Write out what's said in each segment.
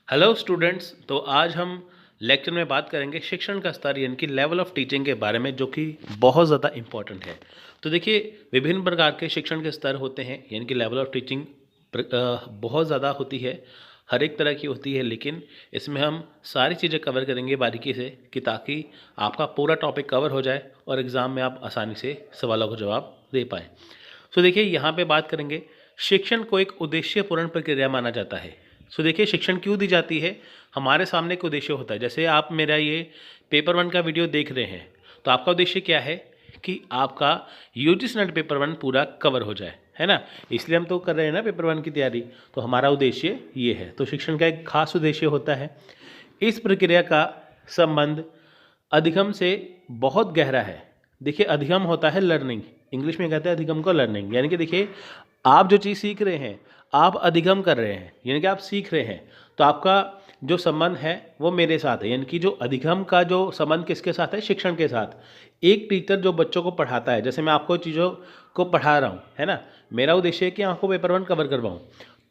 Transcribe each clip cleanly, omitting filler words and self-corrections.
Hello students. तो आज हम लेक्चर में बात करेंगे शिक्षण का स्तर यानी कि लेवल ऑफ टीचिंग के बारे में, जो कि बहुत ज़्यादा इम्पॉर्टेंट है। तो देखिए, विभिन्न प्रकार के शिक्षण के स्तर होते हैं यानी कि लेवल ऑफ टीचिंग बहुत ज़्यादा होती है, हर एक तरह की होती है। लेकिन इसमें हम सारी चीज़ें कवर करेंगे बारीकी से कि ताकि आपका पूरा टॉपिक कवर हो जाए और एग्ज़ाम में आप आसानी से सवालों का जवाब दे पाएँ। तो देखिए, यहाँ पे बात करेंगे, शिक्षण को एक उद्देश्यपूर्ण प्रक्रिया माना जाता है। सो देखिए, शिक्षण क्यों दी जाती है? हमारे सामने एक उद्देश्य होता है। जैसे आप मेरा ये पेपर वन का वीडियो देख रहे हैं, तो आपका उद्देश्य क्या है कि आपका यूजीसी नेट पेपर वन पूरा कवर हो जाए, है ना। इसलिए हम तो कर रहे हैं ना पेपर वन की तैयारी। तो हमारा उद्देश्य ये है। तो शिक्षण का एक खास उद्देश्य होता है। इस प्रक्रिया का संबंध अधिगम से बहुत गहरा है। देखिए, अधिगम होता है लर्निंग, इंग्लिश में कहते हैं अधिगम को लर्निंग। यानी कि देखिए, आप जो चीज़ सीख रहे हैं आप अधिगम कर रहे हैं, यानी कि आप सीख रहे हैं। तो आपका जो संबंध है वो मेरे साथ है, यानी कि जो अधिगम का जो संबंध किसके साथ है? शिक्षण के साथ। एक टीचर जो बच्चों को पढ़ाता है, जैसे मैं आपको चीज़ों को पढ़ा रहा हूँ, है ना। मेरा उद्देश्य है कि आपको पेपर वन कवर करवाऊँ।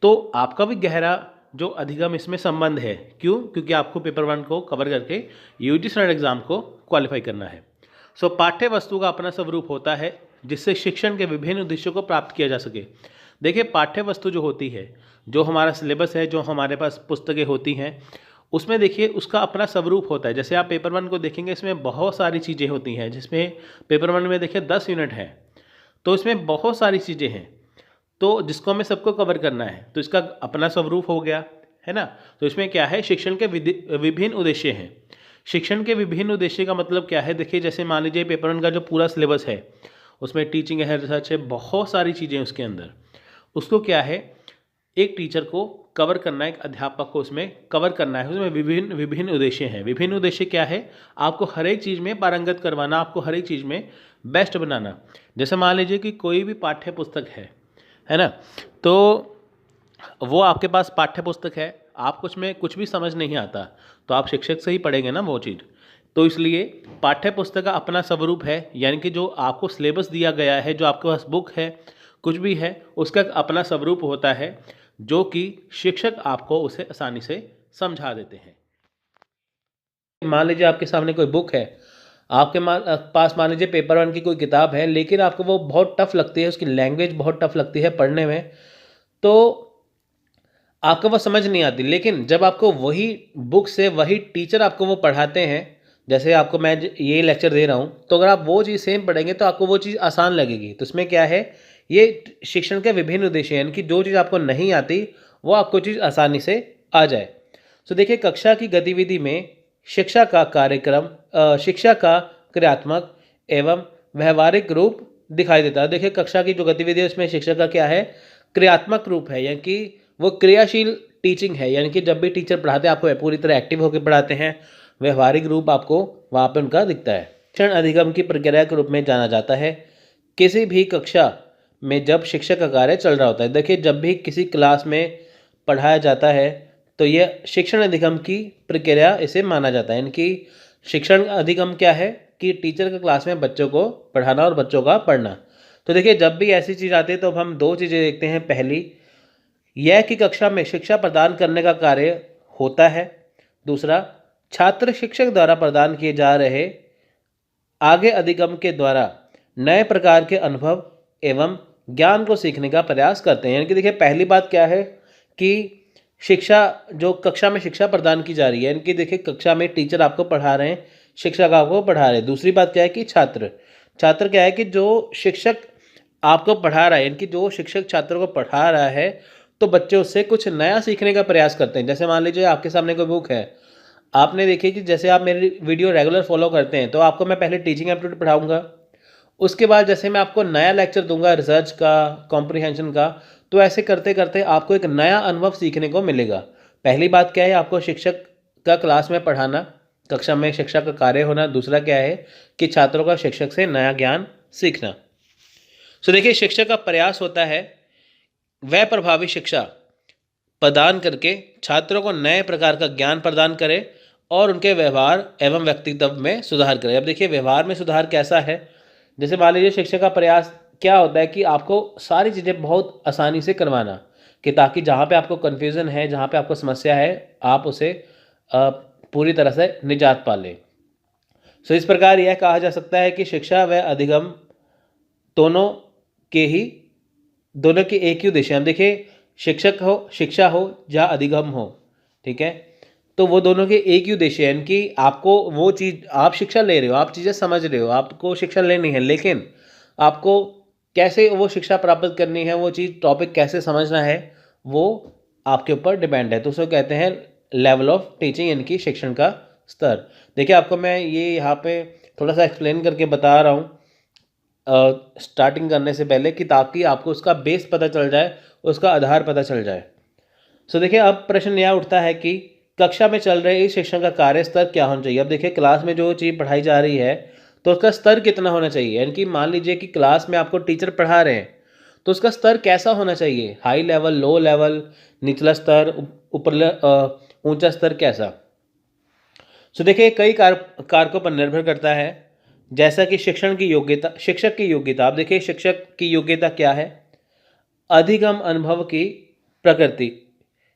तो आपका भी गहरा जो अधिगम इसमें संबंध है। क्यों? क्योंकि आपको पेपर वन को कवर करके यूजीसी नेट एग्ज़ाम को क्वालिफाई करना है। सो पाठ्य वस्तु का अपना स्वरूप होता है जिससे शिक्षण के विभिन्न उद्देश्यों को प्राप्त किया जा सके। देखिए, पाठ्य वस्तु जो होती है, जो हमारा सिलेबस है, जो हमारे पास पुस्तकें होती हैं, उसमें देखिए उसका अपना स्वरूप होता है। जैसे आप पेपर वन को देखेंगे, इसमें बहुत सारी चीज़ें होती हैं। जिसमें पेपर वन में देखिए 10 यूनिट हैं, तो इसमें बहुत सारी चीज़ें हैं, तो जिसको हमें सबको कवर करना है। तो इसका अपना स्वरूप हो गया, है ना। तो इसमें क्या है? शिक्षण के विभिन्न उद्देश्य हैं। शिक्षण के विभिन्न उद्देश्य का मतलब क्या है? देखिए, जैसे मान लीजिए पेपर वन का जो पूरा सिलेबस है, उसमें टीचिंग है, रिसर्च है, बहुत सारी चीज़ें उसके अंदर। उसको क्या है? एक टीचर को कवर करना है, एक अध्यापक को उसमें कवर करना है। उसमें विभिन्न विभिन्न उद्देश्य हैं। विभिन्न उद्देश्य क्या है? आपको हर एक चीज़ में पारंगत करवाना, आपको हर एक चीज़ में बेस्ट बनाना। जैसे मान लीजिए कि कोई भी पाठ्य पुस्तक है ना। तो वो आपके पास पाठ्य पुस्तक है, आप कुछ में कुछ भी समझ नहीं आता, तो आप शिक्षक से ही पढ़ेंगे ना वो चीज़। तो इसलिए पाठ्य पुस्तक का अपना स्वरूप है, यानी कि जो आपको सिलेबस दिया गया है, जो आपके पास बुक है, कुछ भी है, उसका एक अपना स्वरूप होता है, जो कि शिक्षक आपको उसे आसानी से समझा देते हैं। मान लीजिए आपके सामने कोई बुक है, आपके पास मान लीजिए पेपर वन की कोई किताब है, लेकिन आपको वो बहुत टफ लगती है, उसकी लैंग्वेज बहुत टफ लगती है पढ़ने में, तो आपको वो समझ नहीं आती। लेकिन जब आपको वही बुक से वही टीचर आपको वो पढ़ाते हैं, जैसे आपको मैं ये लेक्चर दे रहा हूँ, तो अगर आप वो चीज़ सेम पढ़ेंगे तो आपको वो चीज़ आसान लगेगी। तो इसमें क्या है? ये शिक्षण के विभिन्न उद्देश्य हैं, यानी कि जो चीज़ आपको नहीं आती वो आपको चीज़ आसानी से आ जाए। तो देखिए, कक्षा की गतिविधि में शिक्षा का कार्यक्रम शिक्षा का क्रियात्मक एवं व्यवहारिक रूप दिखाई देता है। देखिए, कक्षा की जो गतिविधि है उसमें शिक्षा का क्या है? क्रियात्मक रूप है, यानी कि वो क्रियाशील टीचिंग है। यानी कि जब भी टीचर पढ़ाते हैं आपको पूरी तरह एक्टिव होकर पढ़ाते हैं। व्यवहारिक रूप आपको वहाँ पे उनका दिखता है। शिक्षण अधिगम की प्रक्रिया के रूप में जाना जाता है। किसी भी कक्षा में जब शिक्षक का कार्य चल रहा होता है, देखिए जब भी किसी क्लास में पढ़ाया जाता है तो ये शिक्षण अधिगम की प्रक्रिया इसे माना जाता है। यानी कि शिक्षण अधिगम क्या है? कि टीचर का क्लास में बच्चों को पढ़ाना और बच्चों का पढ़ना। तो देखिए, जब भी ऐसी चीज़ आती है तो अब हम दो चीज़ें देखते हैं। पहली यह कि कक्षा में शिक्षा प्रदान करने का कार्य होता है। दूसरा, छात्र शिक्षक द्वारा प्रदान किए जा रहे आगे अधिगम के द्वारा नए प्रकार के अनुभव एवं ज्ञान को सीखने का प्रयास करते हैं। यानी कि देखिए, पहली बात क्या है कि शिक्षा जो कक्षा में शिक्षा प्रदान की जा रही है, यानी कि देखिए कक्षा में टीचर आपको पढ़ा रहे हैं, शिक्षक आपको पढ़ा रहे हैं। दूसरी बात क्या है कि छात्र छात्र क्या है कि जो शिक्षक आपको पढ़ा रहा है, यानी कि जो शिक्षक छात्रों को पढ़ा रहा है, तो बच्चे उससे कुछ नया सीखने का प्रयास करते हैं। जैसे मान लीजिए आपके सामने कोई बुक है, आपने देखिए कि जैसे आप मेरी वीडियो रेगुलर फॉलो करते हैं, तो आपको मैं पहले टीचिंग एप्टीट्यूड पढ़ाऊंगा, उसके बाद जैसे मैं आपको नया लेक्चर दूंगा रिसर्च का, कॉम्प्रिहेंशन का, तो ऐसे करते करते आपको एक नया अनुभव सीखने को मिलेगा। पहली बात क्या है? आपको शिक्षक का क्लास में पढ़ाना, कक्षा में शिक्षक का कार्य होना। दूसरा क्या है कि छात्रों का शिक्षक से नया ज्ञान सीखना। तो देखिए, शिक्षक का प्रयास होता है वह प्रभावी शिक्षा प्रदान करके छात्रों को नए प्रकार का ज्ञान प्रदान करे और उनके व्यवहार एवं व्यक्तित्व में सुधार करे। अब देखिए, व्यवहार में सुधार कैसा है? जैसे मान लीजिए शिक्षक का प्रयास क्या होता है कि आपको सारी चीज़ें बहुत आसानी से करवाना। कि ताकि जहाँ पे आपको कन्फ्यूज़न है, जहाँ पे आपको समस्या है, आप उसे पूरी तरह से निजात पा लें। सो इस प्रकार यह कहा जा सकता है कि शिक्षा व अधिगम दोनों के ही दोनों के एक ही उद्देश्य है। हम देखिए, शिक्षा हो या अधिगम हो, ठीक है, तो वो दोनों के एक ही उद्देश्य है कि आपको वो चीज़, आप शिक्षा ले रहे हो, आप चीज़ें समझ रहे हो, आपको शिक्षा लेनी है, लेकिन आपको कैसे वो शिक्षा प्राप्त करनी है, वो चीज़ टॉपिक कैसे समझना है, वो आपके ऊपर डिपेंड है। तो उसको कहते हैं लेवल ऑफ टीचिंग, यानी कि शिक्षण का स्तर। देखिए, आपको मैं ये यहाँ पे थोड़ा सा एक्सप्लेन करके बता रहा हूँ स्टार्टिंग करने से पहले, कि ताकि आपको उसका बेस पता चल जाए, उसका आधार पता चल जाए। सो देखिए, अब प्रश्न यह उठता है कि कक्षा में चल रहे इस शिक्षण का कार्य स्तर क्या होना चाहिए। अब देखिए, क्लास में जो चीज़ पढ़ाई जा रही है तो उसका स्तर कितना होना चाहिए, यानी कि मान लीजिए कि क्लास में आपको टीचर पढ़ा रहे हैं तो उसका स्तर कैसा होना चाहिए, हाई लेवल, लो लेवल, निचला स्तर, ऊंचा स्तर, कैसा। सो देखिए, कई कारकों पर निर्भर करता है, जैसा कि शिक्षण की योग्यता, शिक्षक की योग्यता। आप देखिए, शिक्षक की योग्यता क्या है, अधिगम अनुभव की प्रकृति,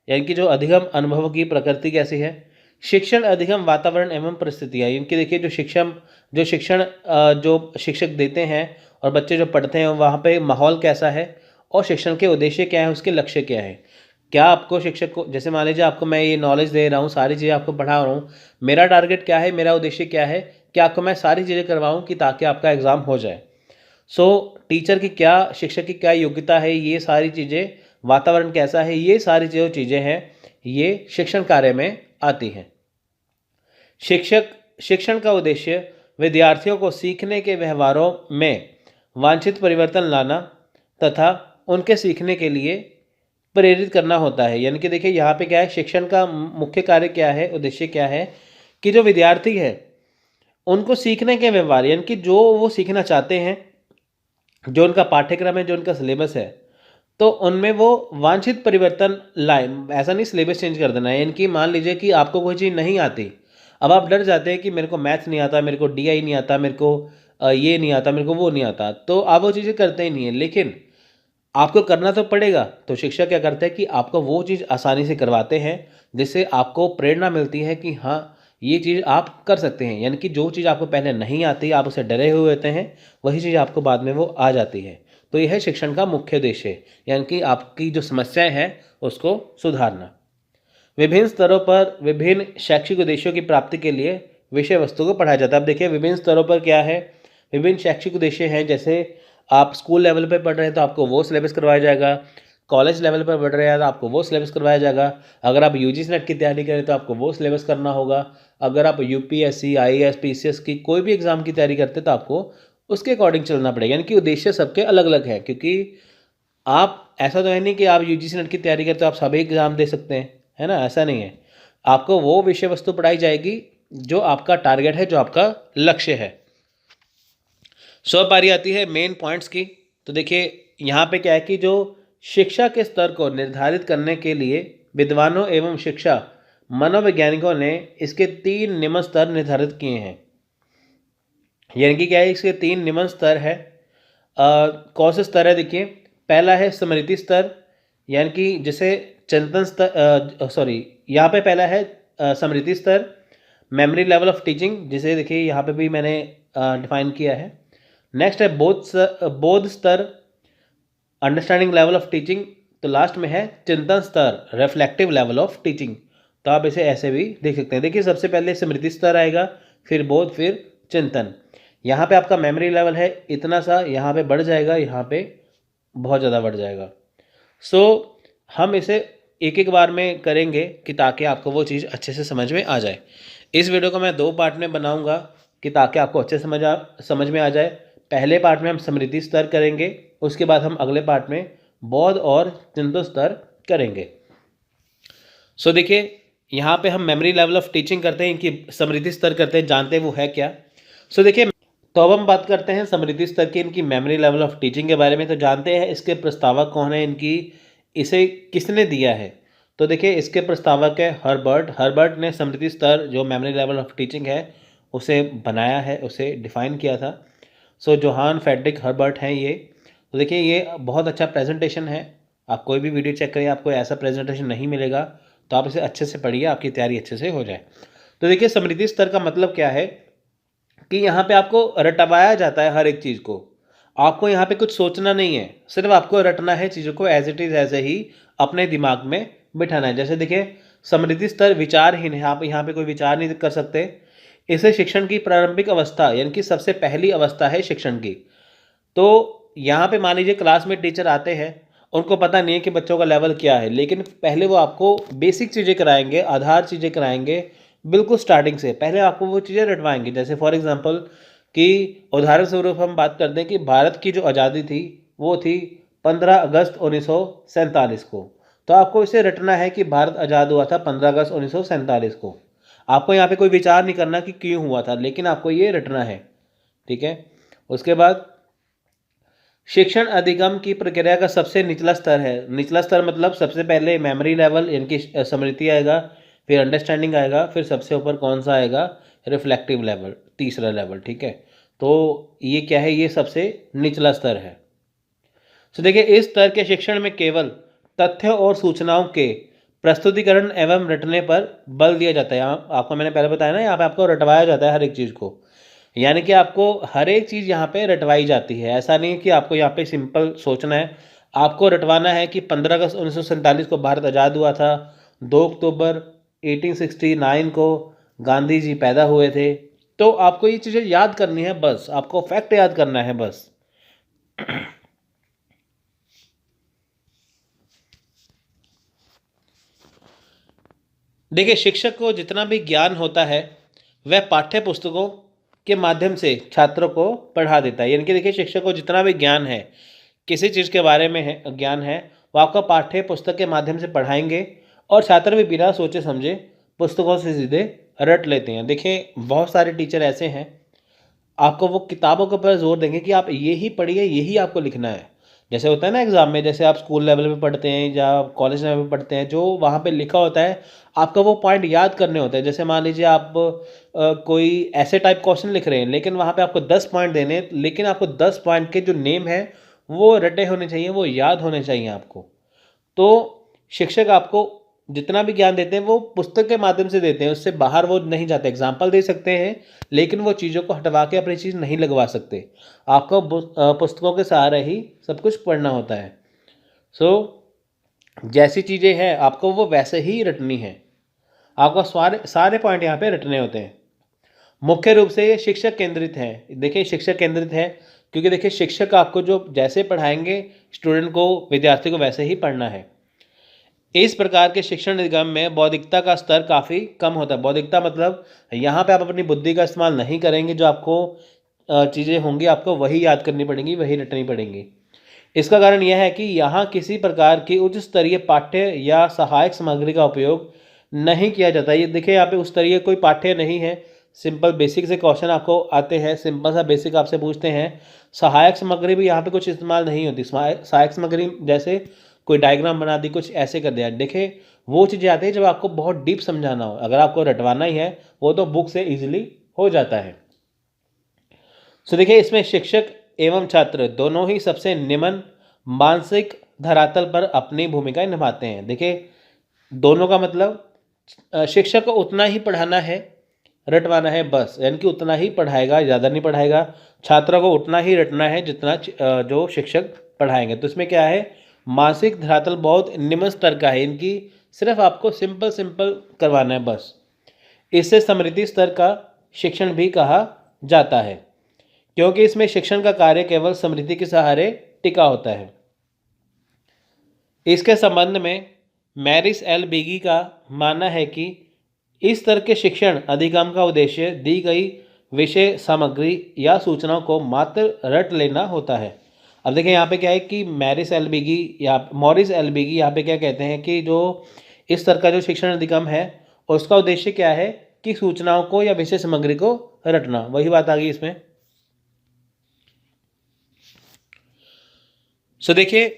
यानी कि जो अधिगम अनुभव की प्रकृति कैसी है, शिक्षण अधिगम वातावरण एवं परिस्थितियाँ, इनकी देखिए जो शिक्षक देते हैं और बच्चे जो पढ़ते हैं वहाँ पे माहौल कैसा है, और शिक्षण के उद्देश्य क्या है, उसके लक्ष्य क्या है। क्या आपको शिक्षक को, जैसे मान लीजिए आपको मैं ये नॉलेज दे रहा हूँ, सारी चीज़ें आपको पढ़ा रहा हूँ, मेरा टारगेट क्या है, मेरा उद्देश्य क्या है कि आपको मैं सारी चीज़ें करवाऊँ कि ताकि आपका एग्ज़ाम हो जाए। टीचर की क्या, शिक्षक की क्या योग्यता है, ये सारी चीज़ें, वातावरण कैसा है, ये सारी जो चीज़ें हैं, ये शिक्षण कार्य में आती हैं। शिक्षण का उद्देश्य विद्यार्थियों को सीखने के व्यवहारों में वांछित परिवर्तन लाना तथा उनके सीखने के लिए प्रेरित करना होता है। यानी कि देखिए, यहाँ पे क्या है, शिक्षण का मुख्य कार्य क्या है, उद्देश्य क्या है, कि जो विद्यार्थी है उनको सीखने के व्यवहार, यानी कि जो वो सीखना चाहते हैं, जो उनका पाठ्यक्रम है, जो उनका सिलेबस है, तो उनमें वो वांछित परिवर्तन लाए। ऐसा नहीं सिलेबस चेंज कर देना है, यानी कि मान लीजिए कि आपको कोई चीज़ नहीं आती, अब आप डर जाते हैं कि मेरे को मैथ्स नहीं आता, मेरे को डीआई नहीं आता, मेरे को ये नहीं आता, मेरे को वो नहीं आता, तो आप वो चीज़ें करते ही नहीं है, लेकिन आपको करना तो पड़ेगा। तो शिक्षक क्या करते हैं कि आपको वो चीज़ आसानी से करवाते हैं, जिससे आपको प्रेरणा मिलती है कि हाँ, ये चीज़ आप कर सकते हैं। यानी कि जो चीज़ आपको पहले नहीं आती, आप उसे डरे हुए होते हैं, वही चीज़ आपको बाद में वो आ जाती है। तो यह है शिक्षण का मुख्य उद्देश्य, यानी कि आपकी जो समस्याएं हैं उसको सुधारना। विभिन्न स्तरों पर विभिन्न शैक्षिक उद्देश्यों की प्राप्ति के लिए विषय वस्तु को पढ़ाया जाता है। अब देखिए, विभिन्न स्तरों पर क्या है, विभिन्न शैक्षिक उद्देश्य हैं। जैसे आप स्कूल लेवल पे पढ़ रहे हैं तो आपको वो सिलेबस करवाया जाएगा, कॉलेज लेवल पर पढ़ रहे हैं तो आपको वो सिलेबस करवाया जाएगा, अगर आप यूजीसी नेट की तैयारी करें तो आपको वो सिलेबस करना होगा, अगर आप यूपीएससी, आईएएस, पीसीएस की कोई भी एग्ज़ाम की तैयारी करते हैं तो आपको उसके अकॉर्डिंग चलना पड़ेगा। यानी कि उद्देश्य सबके अलग अलग है, क्योंकि आप, ऐसा तो है नहीं कि आप यूजीसी नेट की तैयारी करते हो आप सभी एग्ज़ाम दे सकते हैं, है ना, ऐसा नहीं है। आपको वो विषय वस्तु पढ़ाई जाएगी जो आपका टारगेट है, जो आपका लक्ष्य है। बारी आती है मेन पॉइंट्स की। तो देखिए, यहाँ पे क्या है कि जो शिक्षा के स्तर को निर्धारित करने के लिए विद्वानों एवं शिक्षा मनोवैज्ञानिकों ने इसके 3 निम्न स्तर निर्धारित किए हैं। यानी कि क्या है, इसके 3 निम्न स्तर है। कौन से स्तर है, देखिए, पहला है स्मृति स्तर, यानी कि जिसे चिंतन स्तर, यहाँ पे पहला है स्मृति स्तर, मेमोरी लेवल ऑफ टीचिंग, जिसे देखिए यहाँ पे भी मैंने डिफाइन किया है। नेक्स्ट है बोध स्तर, अंडरस्टैंडिंग लेवल ऑफ टीचिंग। तो लास्ट में है चिंतन स्तर, रिफ्लेक्टिव लेवल ऑफ टीचिंग। तो आप इसे ऐसे भी देख सकते हैं। देखिए, सबसे पहले स्मृति स्तर आएगा, फिर बोध, फिर चिंतन। यहाँ पे आपका मेमोरी लेवल है इतना सा, यहाँ पे बढ़ जाएगा, यहाँ पे बहुत ज़्यादा बढ़ जाएगा। हम इसे एक एक बार में करेंगे कि ताकि आपको वो चीज़ अच्छे से समझ में आ जाए। इस वीडियो को मैं 2 पार्ट में बनाऊंगा कि ताकि आपको अच्छे समझ में आ जाए। पहले पार्ट में हम स्मृति स्तर करेंगे, उसके बाद हम अगले पार्ट में बोध और चिंतन स्तर करेंगे। देखिए, यहाँ पे हम मेमोरी लेवल ऑफ टीचिंग करते हैं, इनकी स्मृति स्तर करते हैं, जानते हैं वो है क्या। देखिए, तो अब हम बात करते हैं स्मृति स्तर की, इनकी मेमोरी लेवल ऑफ टीचिंग के बारे में। तो जानते हैं इसके प्रस्तावक कौन है, इसे किसने दिया है। तो देखिए, इसके प्रस्तावक है हर्बर्ट ने स्मृति स्तर, जो मेमोरी लेवल ऑफ टीचिंग है, उसे बनाया है, उसे डिफाइन किया था। जोहान फ्रेडरिक हर्बर्ट हैं ये। तो देखिए, ये बहुत अच्छा प्रेजेंटेशन है आप कोई भी वीडियो चेक करिए, आपको ऐसा प्रेजेंटेशन नहीं मिलेगा। तो आप इसे अच्छे से पढ़िए, आपकी तैयारी अच्छे से हो जाए। तो देखिए समृद्धि स्तर का मतलब क्या है कि यहाँ पे आपको रटवाया जाता है हर एक चीज़ को। आपको यहाँ पे कुछ सोचना नहीं है, सिर्फ आपको रटना है चीज़ों को, एज इट इज़ ऐसे ही अपने दिमाग में बिठाना है। जैसे देखिए समृद्धि स्तर विचारहीन है, आप यहाँ पे कोई विचार नहीं कर सकते। इसे शिक्षण की प्रारंभिक अवस्था यानी कि सबसे पहली अवस्था है शिक्षण की। तो यहाँ पे मान लीजिए क्लास में टीचर आते हैं, उनको पता नहीं है कि बच्चों का लेवल क्या है, लेकिन पहले वो आपको बेसिक चीज़ें कराएंगे, आधार चीज़ें कराएंगे, बिल्कुल स्टार्टिंग से पहले आपको वो चीज़ें रटवाएंगे। जैसे फॉर एग्जांपल कि उदाहरण स्वरूप हम बात करते हैं कि भारत की जो आज़ादी थी वो थी 15 अगस्त 1947 को। तो आपको इसे रटना है कि भारत आज़ाद हुआ था 15 अगस्त 1947 को। आपको यहाँ पे कोई विचार नहीं करना कि क्यों हुआ था, लेकिन आपको ये रटना है, ठीक है। उसके बाद शिक्षण अधिगम की प्रक्रिया का सबसे निचला स्तर है। निचला स्तर मतलब सबसे पहले मेमोरी लेवल यानी कि स्मृति आएगा, फिर अंडरस्टैंडिंग आएगा, फिर सबसे ऊपर कौन सा आएगा, रिफ्लेक्टिव लेवल, तीसरा लेवल, ठीक है। तो ये क्या है, ये सबसे निचला स्तर है। तो देखिए इस स्तर के शिक्षण में केवल तथ्यों और सूचनाओं के प्रस्तुतिकरण एवं रटने पर बल दिया जाता है। यहाँ आपको मैंने पहले बताया ना, यहाँ पे आपको रटवाया जाता है हर एक चीज़ को, यानी कि आपको हर एक चीज़ यहाँ पे रटवाई जाती है। ऐसा नहीं है कि आपको यहाँ पे सिंपल सोचना है, आपको रटवाना है कि 15 अगस्त 1947 को भारत आज़ाद हुआ था, 2 अक्टूबर 1869 को गांधी जी पैदा हुए थे। तो आपको ये चीज़ें याद करनी है, बस आपको फैक्ट याद करना है बस। देखिए शिक्षक को जितना भी ज्ञान होता है वह पाठ्य पुस्तकों के माध्यम से छात्रों को पढ़ा देता है। यानी कि देखिए शिक्षक को जितना भी ज्ञान है, किसी चीज़ के बारे में है ज्ञान है, वो आपको पाठ्य पुस्तक के माध्यम से पढ़ाएंगे और छात्र भी बिना सोचे समझे पुस्तकों से सीधे रट लेते हैं। देखिए बहुत सारे टीचर ऐसे हैं, आपको वो किताबों के ऊपर जोर देंगे कि आप ये ही पढ़िए, यही आपको लिखना है। जैसे होता है ना एग्ज़ाम में, जैसे आप स्कूल लेवल पे पढ़ते हैं या कॉलेज लेवल पे पढ़ते हैं, जो वहाँ पे लिखा होता है आपका वो पॉइंट याद करने होते हैं। जैसे मान लीजिए आप कोई ऐसे टाइप क्वेश्चन लिख रहे हैं, लेकिन वहाँ पे आपको 10 पॉइंट देने हैं, लेकिन आपको 10 पॉइंट के जो नेम है वो रटे होने चाहिए, वो याद होने चाहिए आपको। तो शिक्षक आपको जितना भी ज्ञान देते हैं वो पुस्तक के माध्यम से देते हैं, उससे बाहर वो नहीं जाते। एग्जाम्पल दे सकते हैं लेकिन वो चीज़ों को हटवा के अपनी चीज़ नहीं लगवा सकते। आपको पुस्तकों के सहारे ही सब कुछ पढ़ना होता है। सो जैसी चीज़ें हैं आपको वो वैसे ही रटनी है, आपको सारे सारे पॉइंट यहाँ पे रटने होते हैं। मुख्य रूप से ये शिक्षक केंद्रित है। देखिए शिक्षक केंद्रित है क्योंकि देखिए शिक्षक आपको जो जैसे पढ़ाएंगे स्टूडेंट को, विद्यार्थी को वैसे ही पढ़ना है। इस प्रकार के शिक्षण निगम में बौद्धिकता का स्तर काफ़ी कम होता है। बौद्धिकता मतलब यहाँ पे आप अपनी बुद्धि का इस्तेमाल नहीं करेंगे, जो आपको चीज़ें होंगी आपको वही याद करनी पड़ेंगी, वही रटनी पड़ेंगी। इसका कारण यह है कि यहाँ किसी प्रकार की उच्च स्तरीय पाठ्य या सहायक सामग्री का उपयोग नहीं किया जाता। ये देखिए यहाँ पे उच्च स्तरीय कोई पाठ्य नहीं है, सिंपल बेसिक से क्वेश्चन आपको आते हैं, सिंपल सा बेसिक आपसे पूछते हैं। सहायक सामग्री भी यहाँ पे कुछ इस्तेमाल नहीं होती। सहायक सामग्री जैसे कोई डायग्राम बना दी, कुछ ऐसे कर दिया। देखिए वो चीज़ें आती है जब आपको बहुत डीप समझाना हो, अगर आपको रटवाना ही है वो तो बुक से ईजिली हो जाता है। सो देखिए इसमें शिक्षक एवं छात्र दोनों ही सबसे निम्न मानसिक धरातल पर अपनी भूमिका निभाते हैं। देखिए दोनों का मतलब शिक्षक को उतना ही पढ़ाना है, रटवाना है बस, यानी कि उतना ही पढ़ाएगा, ज़्यादा नहीं पढ़ाएगा। छात्रों को उतना ही रटना है जितना जो शिक्षक पढ़ाएंगे। तो इसमें क्या है, मानसिक धरातल बहुत निम्न स्तर का है, इनकी सिर्फ आपको सिंपल सिंपल करवाना है बस। इससे समृद्धि स्तर का शिक्षण भी कहा जाता है क्योंकि इसमें शिक्षण का कार्य केवल समृद्धि के सहारे टिका होता है। इसके संबंध में मैरिस एल बिगी का मानना है कि इस तरह के शिक्षण अधिगम का उद्देश्य दी गई विषय सामग्री या सूचनाओं को मात्र रट लेना होता है। अब देखिए यहाँ पे क्या है कि मॉरिस एल बिगी यहाँ पे क्या कहते हैं कि जो इस तरह का जो शिक्षण अधिगम है उसका उद्देश्य क्या है कि सूचनाओं को या विषय सामग्री को रटना। वही बात आ गई इसमें। सो देखिए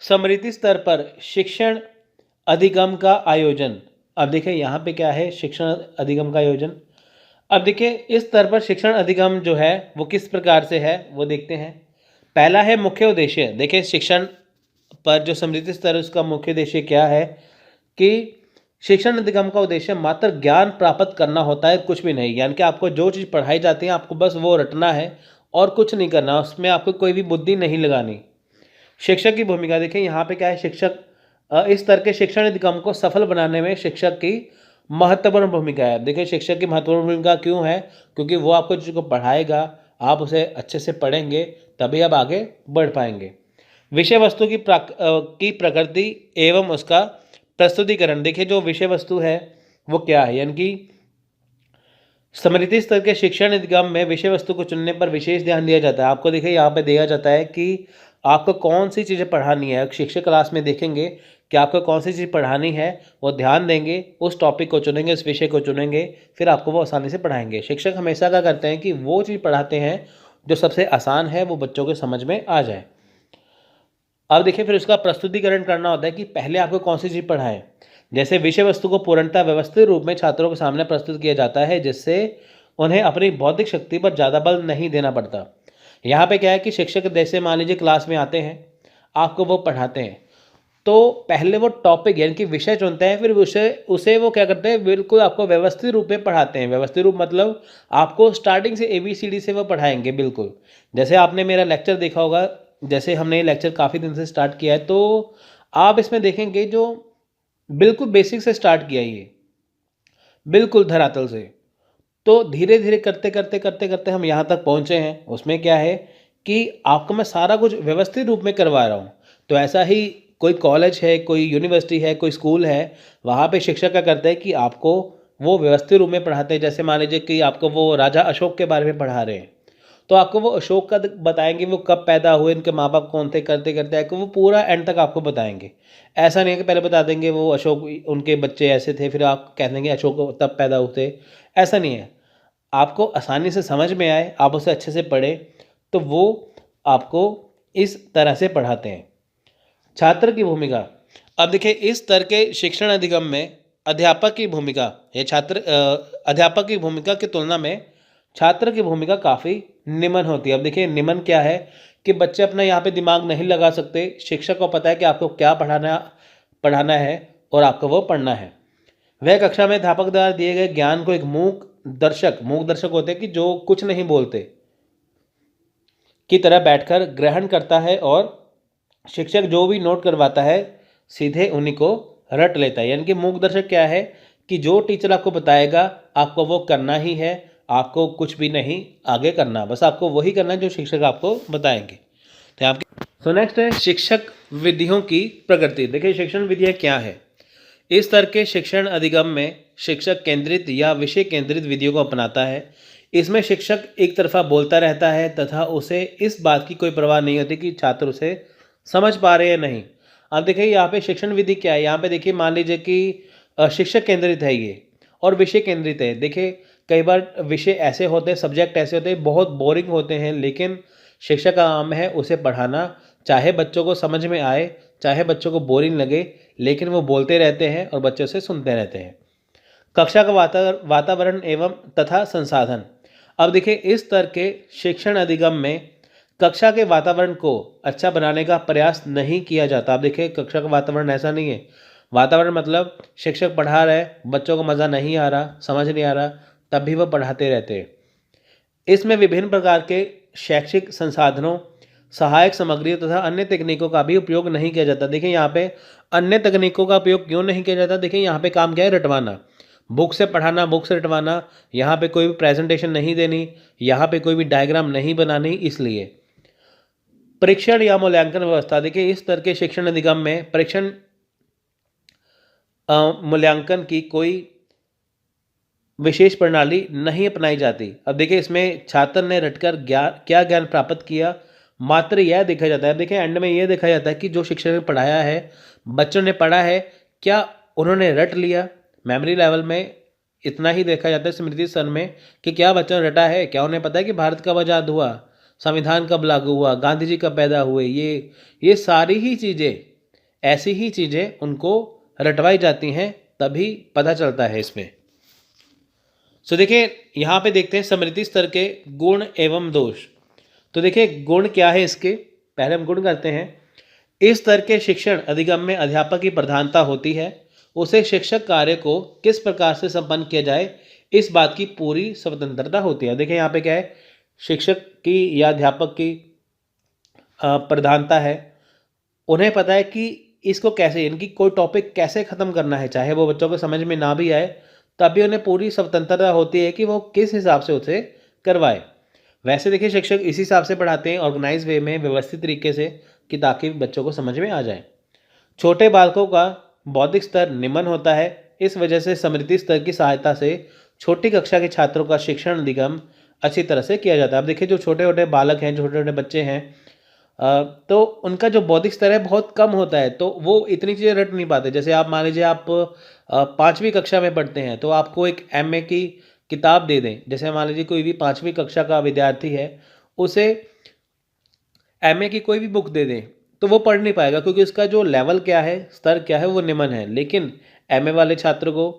समृद्धि स्तर पर शिक्षण अधिगम का आयोजन। अब देखिए यहाँ पे क्या है, शिक्षण अधिगम का आयोजन। अब देखिए इस स्तर पर शिक्षण अधिगम जो है वो किस प्रकार से है वो देखते हैं। पहला है मुख्य उद्देश्य। देखिए शिक्षण पर जो समृद्धि स्तर उसका मुख्य उद्देश्य क्या है कि शिक्षण अधिगम का उद्देश्य मात्र ज्ञान प्राप्त करना होता है, कुछ भी नहीं। यानी कि आपको जो चीज़ पढ़ाई जाती है आपको बस वो रटना है और कुछ नहीं करना, उसमें आपको कोई भी बुद्धि नहीं लगानी। शिक्षक की भूमिका देखिए यहाँ पे क्या है, शिक्षक इस स्तर के शिक्षण अधिगम को सफल बनाने में शिक्षक की महत्वपूर्ण भूमिका है। देखिए शिक्षक की महत्वपूर्ण भूमिका क्यों है, क्योंकि वो आपको चीज़ को पढ़ाएगा, आप उसे अच्छे से पढ़ेंगे तभी आप आगे बढ़ पाएंगे। विषय वस्तु की प्रकृति एवं उसका प्रस्तुतिकरण। देखिए जो विषय वस्तु है वो क्या है, यानी कि समृद्धि स्तर के शिक्षण अधिगम में विषय वस्तु को चुनने पर विशेष ध्यान दिया जाता है। आपको देखिए यहाँ पे दिया जाता है कि आपको कौन सी चीज़ें पढ़ानी है। शिक्षक क्लास में देखेंगे कि आपको कौन सी चीज़ पढ़ानी है, वो ध्यान देंगे, उस टॉपिक को चुनेंगे, उस विषय को चुनेंगे, फिर आपको वो आसानी से पढ़ाएंगे। शिक्षक हमेशा क्या करते हैं कि वो चीज़ पढ़ाते हैं जो सबसे आसान है, वो बच्चों के समझ में आ जाए। अब देखिए फिर उसका प्रस्तुतिकरण करना होता है कि पहले आपको कौन सी चीज़ पढ़ाएं। जैसे विषय वस्तु को पूर्णतः व्यवस्थित रूप में छात्रों के सामने प्रस्तुत किया जाता है, जिससे उन्हें अपनी बौद्धिक शक्ति पर ज़्यादा बल नहीं देना पड़ता। यहाँ पे क्या है कि शिक्षक जैसे मान लीजिए क्लास में आते हैं, आपको वो पढ़ाते हैं, तो पहले वो टॉपिक यानी कि विषय चुनते हैं, फिर उसे वो क्या करते हैं, बिल्कुल आपको व्यवस्थित रूप में पढ़ाते हैं। व्यवस्थित रूप मतलब आपको स्टार्टिंग से ABCD से वो पढ़ाएंगे बिल्कुल। जैसे आपने मेरा लेक्चर देखा होगा, जैसे हमने ये लेक्चर काफ़ी दिन से स्टार्ट किया है, तो आप इसमें देखेंगे जो बिल्कुल बेसिक से स्टार्ट किया ये, बिल्कुल धरातल से, तो धीरे धीरे करते करते करते करते हम यहाँ तक पहुँचे हैं। उसमें क्या है कि आपको मैं सारा कुछ व्यवस्थित रूप में करवा रहा हूँ। तो ऐसा ही कोई कॉलेज है, कोई यूनिवर्सिटी है, कोई स्कूल है, वहाँ पे शिक्षक क्या करते हैं कि आपको वो व्यवस्थित रूप में पढ़ाते हैं। जैसे मान लीजिए कि आपको वो राजा अशोक के बारे में पढ़ा रहे हैं, तो आपको वो अशोक का बताएंगे, वो कब पैदा हुए, इनके माँ बाप कौन थे, करते करते आपको वो पूरा एंड तक आपको बताएंगे। ऐसा नहीं है कि पहले बता देंगे वो अशोक उनके बच्चे ऐसे थे, फिर आप कह देंगे अशोक तब पैदा हुए थे। ऐसा नहीं है, आपको आसानी से समझ में आए, आप उसे अच्छे से पढ़ें, तो वो आपको इस तरह से पढ़ाते हैं। छात्र की भूमिका। अब देखिए इस स्तर के शिक्षण अधिगम में अध्यापक की भूमिका, ये अध्यापक की भूमिका की तुलना में छात्र की भूमिका काफ़ी निम्न होती है। अब देखिए निम्न क्या है कि बच्चे अपना यहाँ पे दिमाग नहीं लगा सकते। शिक्षक को पता है कि आपको क्या पढ़ाना है और आपको वो पढ़ना है। वह कक्षा में अध्यापक द्वारा दिए गए ज्ञान को एक मूक दर्शक होते हैं कि जो कुछ नहीं बोलते की तरह बैठकर ग्रहण करता है, और शिक्षक जो भी नोट करवाता है सीधे उन्हीं को रट लेता है। यानी कि मूक दर्शक क्या है कि जो टीचर आपको बताएगा आपको वो करना ही है, आपको कुछ भी नहीं आगे करना, बस आपको वही करना है जो शिक्षक आपको बताएंगे। तो आपके नेक्स्ट है शिक्षक विधियों की प्रकृति। देखिए शिक्षण विधियाँ क्या है। इस तरह के शिक्षण अधिगम में शिक्षक केंद्रित या विषय केंद्रित विधियों को अपनाता है। इसमें शिक्षक एक तरफा बोलता रहता है तथा उसे इस बात की कोई परवाह नहीं होती कि छात्र उसे समझ पा रहे हैं नहीं। अब देखिए यहाँ पे शिक्षण विधि क्या है, यहाँ पे देखिए मान लीजिए कि शिक्षक केंद्रित है ये और विषय केंद्रित है। देखिए कई बार विषय ऐसे होते हैं, सब्जेक्ट ऐसे होते हैं, बहुत बोरिंग होते हैं, लेकिन शिक्षक का काम है उसे पढ़ाना, चाहे बच्चों को समझ में आए, चाहे बच्चों को बोरिंग लगे, लेकिन वो बोलते रहते हैं और बच्चे उसे सुनते रहते हैं। कक्षा का वातावरण एवं तथा संसाधन। अब देखिए इस स्तर के शिक्षण अधिगम में कक्षा के वातावरण को अच्छा बनाने का प्रयास नहीं किया जाता। अब देखिए कक्षा का वातावरण ऐसा नहीं है, वातावरण मतलब शिक्षक पढ़ा रहे, बच्चों को मज़ा नहीं आ रहा, समझ नहीं आ रहा, तब भी वह पढ़ाते रहते हैं। इसमें विभिन्न प्रकार के शैक्षिक संसाधनों, सहायक सामग्री तथा अन्य तकनीकों का भी उपयोग नहीं किया जाता। देखिए यहाँ पे अन्य तकनीकों का उपयोग क्यों नहीं किया जाता, देखिए यहाँ पे काम क्या है, रटवाना, बुक से पढ़ाना, बुक से रटवाना। यहाँ पे कोई भी प्रेजेंटेशन नहीं देनी, यहाँ पे कोई भी डायग्राम नहीं बनानी। इसलिए परीक्षण या मूल्यांकन व्यवस्था। देखिए इस तरह के शिक्षण अधिगम में परीक्षण मूल्यांकन की कोई विशेष प्रणाली नहीं अपनाई जाती। अब देखिए इसमें छात्र ने रटकर क्या ज्ञान प्राप्त किया, मात्र यह देखा जाता है। देखिए एंड में यह देखा जाता है कि जो शिक्षक ने पढ़ाया है, बच्चों ने पढ़ा है, क्या उन्होंने रट लिया। मेमोरी लेवल में इतना ही देखा जाता है स्मृति स्तर में कि क्या बच्चों ने रटा है, क्या उन्हें पता है कि भारत कब आज़ाद हुआ, संविधान कब लागू हुआ, गांधी जी कब पैदा हुए। ये सारी ही चीज़ें, ऐसी ही चीज़ें उनको रटवाई जाती हैं, तभी पता चलता है इसमें। सो देखिए यहाँ पे देखते हैं स्मृति स्तर के गुण एवं दोष। तो देखिए गुण क्या है इसके, पहले हम गुण करते हैं। इस स्तर के शिक्षण अधिगम में अध्यापक की प्रधानता होती है। उसे शिक्षक कार्य को किस प्रकार से संपन्न किया जाए, इस बात की पूरी स्वतंत्रता होती है। देखिए यहाँ पे क्या है, शिक्षक की या अध्यापक की प्रधानता है। उन्हें पता है कि इसको कैसे, इनकी कोई टॉपिक कैसे ख़त्म करना है, चाहे वो बच्चों को समझ में ना भी आए, तब भी उन्हें पूरी स्वतंत्रता होती है कि वो किस हिसाब से उसे करवाए। वैसे देखिए शिक्षक इसी हिसाब से पढ़ाते हैं, ऑर्गेनाइज वे में, व्यवस्थित तरीके से, कि ताकि बच्चों को समझ में आ जाए। छोटे बालकों का बौद्धिक स्तर निम्न होता है। इस वजह से स्मृति स्तर की सहायता से छोटी कक्षा के छात्रों का शिक्षण अधिगम अच्छी तरह से किया जाता है। अब देखिए जो छोटे छोटे बालक हैं, छोटे छोटे बच्चे हैं, तो उनका जो बौद्धिक स्तर है बहुत कम होता है, तो वो इतनी चीज़ें रट नहीं पाते। जैसे आप मान लीजिए आप 5वीं कक्षा में पढ़ते हैं, तो आपको एक एमए की किताब दे दें। जैसे मान लीजिए कोई भी 5वीं कक्षा का विद्यार्थी है, उसे एमए की कोई भी बुक दे दें, तो वो पढ़ नहीं पाएगा, क्योंकि उसका जो लेवल क्या है, स्तर क्या है, वो निम्न है। लेकिन एमए वाले छात्र को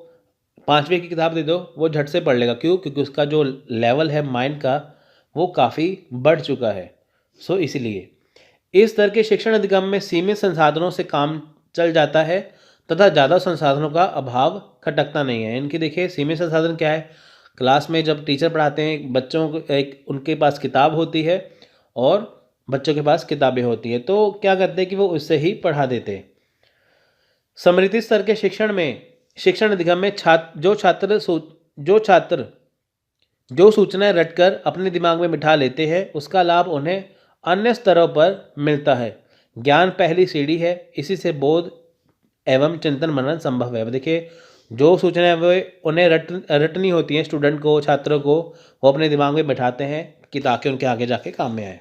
5वीं की किताब दे दो, वो झट से पढ़ लेगा। क्यों? क्योंकि उसका जो लेवल है माइंड का, वो काफ़ी बढ़ चुका है। सो इसलिए इस स्तर के शिक्षण अधिगम में सीमित संसाधनों से काम चल जाता है तथा ज़्यादा संसाधनों का अभाव खटकता नहीं है। इनकी देखिए सीमित संसाधन क्या है, क्लास में जब टीचर पढ़ाते हैं, बच्चों को एक उनके पास किताब होती है और बच्चों के पास किताबें होती है, तो क्या करते हैं कि वो उससे ही पढ़ा देते हैं। स्मृति स्तर के शिक्षण में, शिक्षण अधिगम में जो छात्र जो सूचनाएं रटकर अपने दिमाग में बिठा लेते हैं, उसका लाभ उन्हें अन्य स्तरों पर मिलता है। ज्ञान पहली सीढ़ी है, इसी से बोध एवं चिंतन मनन संभव है। अब देखिए जो सूचनाएं वो उन्हें रटनी होती हैं, स्टूडेंट को, छात्रों को, वो अपने दिमाग में बिठाते हैं कि ताकि उनके आगे जाके काम में आए।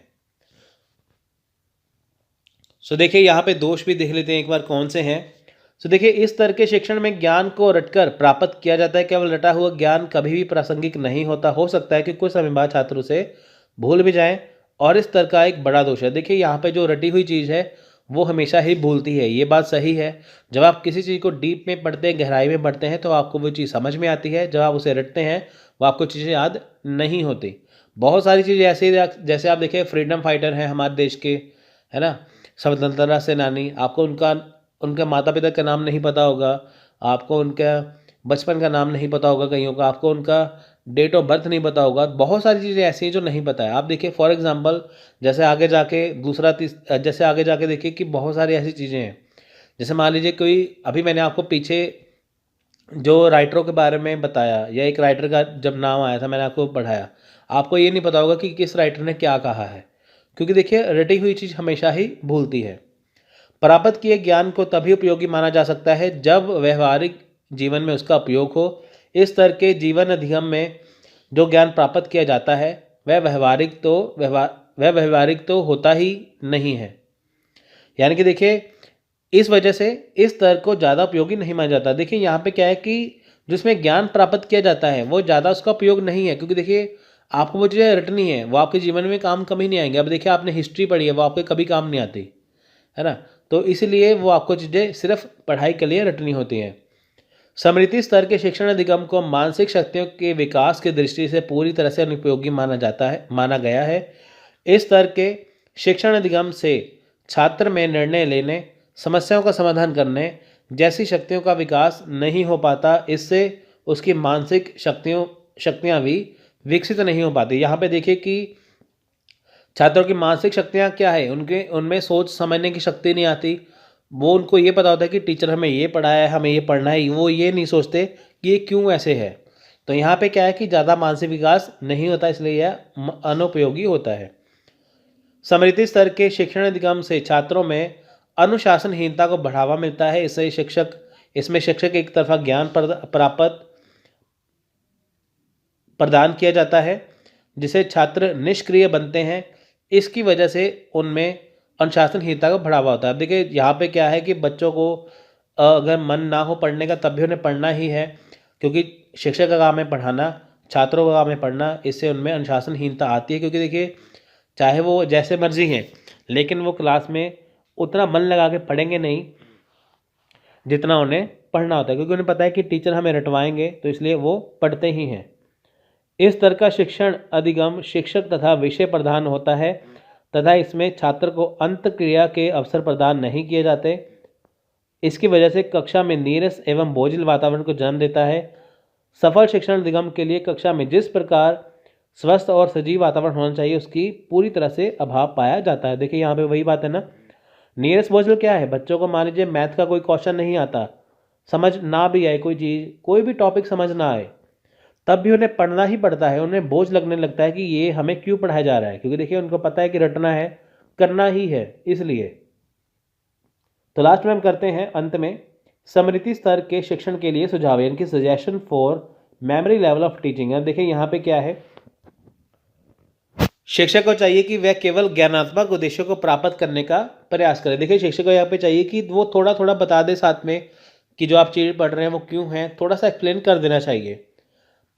सो देखिए यहाँ पे दोष भी देख लेते हैं एक बार कौन से हैं। सो देखिए इस स्तर के शिक्षण में ज्ञान को रटकर प्राप्त किया जाता है। केवल रटा हुआ ज्ञान कभी भी प्रासंगिक नहीं होता। हो सकता है कि कुछ समय बाद छात्र उसे भूल भी जाएं, और इस स्तर का एक बड़ा दोष है। देखिए यहाँ पे जो रटी हुई चीज़ है वो हमेशा ही भूलती है, ये बात सही है। जब आप किसी चीज़ को डीप में पढ़ते हैं, गहराई में पढ़ते हैं, तो आपको वो चीज़ समझ में आती है। जब आप उसे रटते हैं, वो आपको चीज़ें याद नहीं होती। बहुत सारी चीज़ें ऐसी, जैसे आप देखिए फ्रीडम फाइटर हैं हमारे देश के, है ना, स्वतंत्रता सेनानी, आपको उनका उनके माता पिता का नाम नहीं पता होगा, आपको उनका बचपन का नाम नहीं पता होगा कईयों का, आपको उनका डेट ऑफ बर्थ नहीं पता होगा। बहुत सारी चीज़ें ऐसी हैं जो नहीं पता है। आप देखिए फॉर एग्जांपल, जैसे आगे जाके जैसे आगे जाके देखिए कि बहुत सारी ऐसी चीज़ें हैं। जैसे मान लीजिए कोई, अभी मैंने आपको पीछे जो राइटरों के बारे में बताया, या एक राइटर का जब नाम आया था मैंने आपको पढ़ाया, आपको ये नहीं पता होगा कि किस राइटर ने क्या कहा है, क्योंकि देखिए रटी हुई चीज़ हमेशा ही भूलती है। प्राप्त किए ज्ञान को तभी उपयोगी माना जा सकता है जब व्यवहारिक जीवन में उसका उपयोग हो। इस स्तर के जीवन अधिगम में जो ज्ञान प्राप्त किया जाता है वह व्यवहारिक तो होता ही नहीं है। यानी कि देखिए इस वजह से इस स्तर को ज़्यादा उपयोगी नहीं माना जाता। देखिए यहाँ पे क्या है कि जिसमें ज्ञान प्राप्त किया जाता है वो ज़्यादा उसका उपयोग नहीं है, क्योंकि देखिए आपको वो चीज़ें रटनी है, वो आपके जीवन में काम कभी नहीं आएंगे। अब देखिए आपने हिस्ट्री पढ़ी है, वो आपके कभी काम नहीं आती है ना, तो इसलिए वो आपको चीज़ें सिर्फ पढ़ाई के लिए रटनी होती हैं। स्मृति स्तर के शिक्षण अधिगम को मानसिक शक्तियों के विकास की दृष्टि से पूरी तरह से अनुपयोगी माना गया है। इस स्तर के शिक्षण अधिगम से छात्र में निर्णय लेने, समस्याओं का समाधान करने जैसी शक्तियों का विकास नहीं हो पाता। इससे उसकी मानसिक शक्तियाँ भी विकसित नहीं हो पाती। यहाँ पे देखिए कि छात्रों की मानसिक शक्तियाँ क्या है, उनमें सोच समझने की शक्ति नहीं आती। वो उनको ये पता होता है कि टीचर हमें ये पढ़ाया है, हमें ये पढ़ना है, वो ये नहीं सोचते कि ये क्यों ऐसे है। तो यहाँ पे क्या है कि ज़्यादा मानसिक विकास नहीं होता, इसलिए यह अनुपयोगी होता है। स्मृति स्तर के शिक्षण अधिगम से छात्रों में अनुशासनहीनता को बढ़ावा मिलता है। इसमें शिक्षक एक तरफा ज्ञान प्रदान किया जाता है, जिसे छात्र निष्क्रिय बनते हैं। इसकी वजह से उनमें अनुशासनहीनता का बढ़ावा होता है। देखिए यहाँ पे क्या है कि बच्चों को अगर मन ना हो पढ़ने का, तब भी उन्हें पढ़ना ही है, क्योंकि शिक्षक का काम है पढ़ाना, छात्रों का काम है पढ़ना। इससे उनमें अनुशासनहीनता आती है, क्योंकि देखिए चाहे वो जैसे मर्जी हैं, लेकिन वो क्लास में उतना मन लगा के पढ़ेंगे नहीं जितना उन्हें पढ़ना होता है, क्योंकि उन्हें पता है कि टीचर हमें रटवाएंगे, तो इसलिए वो पढ़ते ही हैं। इस स्तर का शिक्षण अधिगम शिक्षक तथा विषय प्रधान होता है तथा इसमें छात्र को अंतःक्रिया के अवसर प्रदान नहीं किए जाते। इसकी वजह से कक्षा में नीरस एवं बोझिल वातावरण को जन्म देता है। सफल शिक्षण अधिगम के लिए कक्षा में जिस प्रकार स्वस्थ और सजीव वातावरण होना चाहिए उसकी पूरी तरह से अभाव पाया जाता है। देखिए यहाँ पे वही बात है ना, नीरस बोझिल क्या है, बच्चों को मान लीजिए मैथ का कोई क्वेश्चन नहीं आता, समझ ना भी आए, कोई चीज़ कोई भी टॉपिक समझ ना आए, तब भी उन्हें पढ़ना ही पड़ता है। उन्हें बोझ लगने लगता है कि ये हमें क्यों पढ़ाया जा रहा है, क्योंकि देखिए उनको पता है कि रटना है, करना ही है, इसलिए। तो लास्ट में हम करते हैं अंत में स्मृति स्तर के शिक्षण के लिए सुझाव, यानी कि suggestion for memory level of teaching. अब देखिए यहाँ पे क्या है, शिक्षक को चाहिए कि वह केवल ज्ञानात्मक उद्देश्यों को प्राप्त करने का प्रयास करे। देखिए शिक्षक को यहाँ पे चाहिए कि वो थोड़ा थोड़ा बता दे साथ में कि जो आप चीज़ पढ़ रहे हैं वो क्यों है, थोड़ा सा एक्सप्लेन कर देना चाहिए।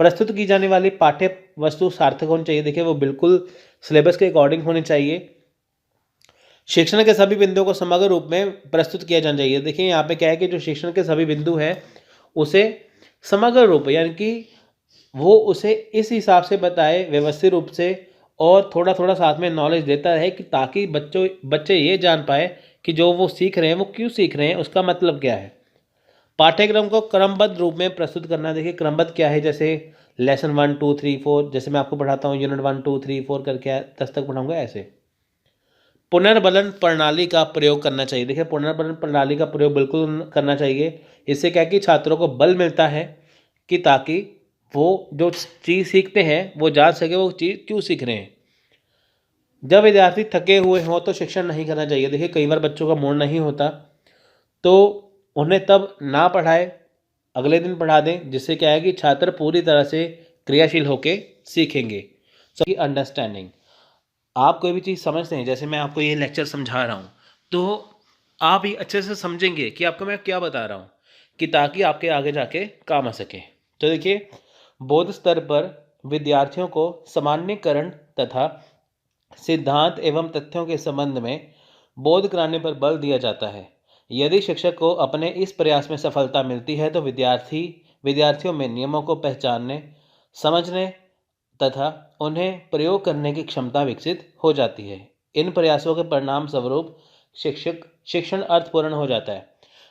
प्रस्तुत की जाने वाली पाठ्य वस्तु सार्थक होनी चाहिए। देखिए वो बिल्कुल सिलेबस के अकॉर्डिंग होनी चाहिए। शिक्षण के सभी बिंदुओं को समग्र रूप में प्रस्तुत किया जाना चाहिए। देखिए यहाँ पे क्या है कि जो शिक्षण के सभी बिंदु हैं उसे समग्र रूप, यानी कि वो उसे इस हिसाब से बताए व्यवस्थित रूप से, और थोड़ा थोड़ा साथ में नॉलेज देता रहे कि ताकि बच्चे ये जान पाए कि जो वो सीख रहे हैं वो क्यों सीख रहे हैं, उसका मतलब क्या है। पाठ्यक्रम को क्रमबद्ध रूप में प्रस्तुत करना। देखिए क्रमबद्ध क्या है, जैसे लेसन 1 2 3 4, जैसे मैं आपको पढ़ाता हूँ यूनिट 1 2 3 4 करके 10 तक पढ़ाऊंगा, ऐसे। पुनर्बलन प्रणाली का प्रयोग करना चाहिए। देखिए पुनर्बलन प्रणाली का प्रयोग बिल्कुल करना चाहिए। इससे क्या है कि छात्रों को बल मिलता है कि ताकि वो जो चीज़ सीखते हैं वो जान सके वो चीज़ क्यों सीख रहे हैं। जब विद्यार्थी थके हुए हों तो शिक्षण नहीं करना चाहिए। देखिए कई बार बच्चों का मूड नहीं होता तो उन्हें तब ना पढ़ाए, अगले दिन पढ़ा दें, जिससे क्या है कि छात्र पूरी तरह से क्रियाशील होकर सीखेंगे। सो अंडरस्टैंडिंग, आप कोई भी चीज़ समझते हैं, जैसे मैं आपको ये लेक्चर समझा रहा हूँ तो आप ही अच्छे से समझेंगे कि आपको मैं क्या बता रहा हूँ, कि ताकि आपके आगे जाके काम आ सके। तो देखिए बौद्ध स्तर पर विद्यार्थियों को सामान्यकरण तथा सिद्धांत एवं तथ्यों के संबंध में बोध कराने पर बल दिया जाता है। यदि शिक्षक को अपने इस प्रयास में सफलता मिलती है तो विद्यार्थियों में नियमों को पहचानने, समझने तथा उन्हें प्रयोग करने की क्षमता विकसित हो जाती है। इन प्रयासों के परिणाम स्वरूप शिक्षण अर्थपूर्ण हो जाता है।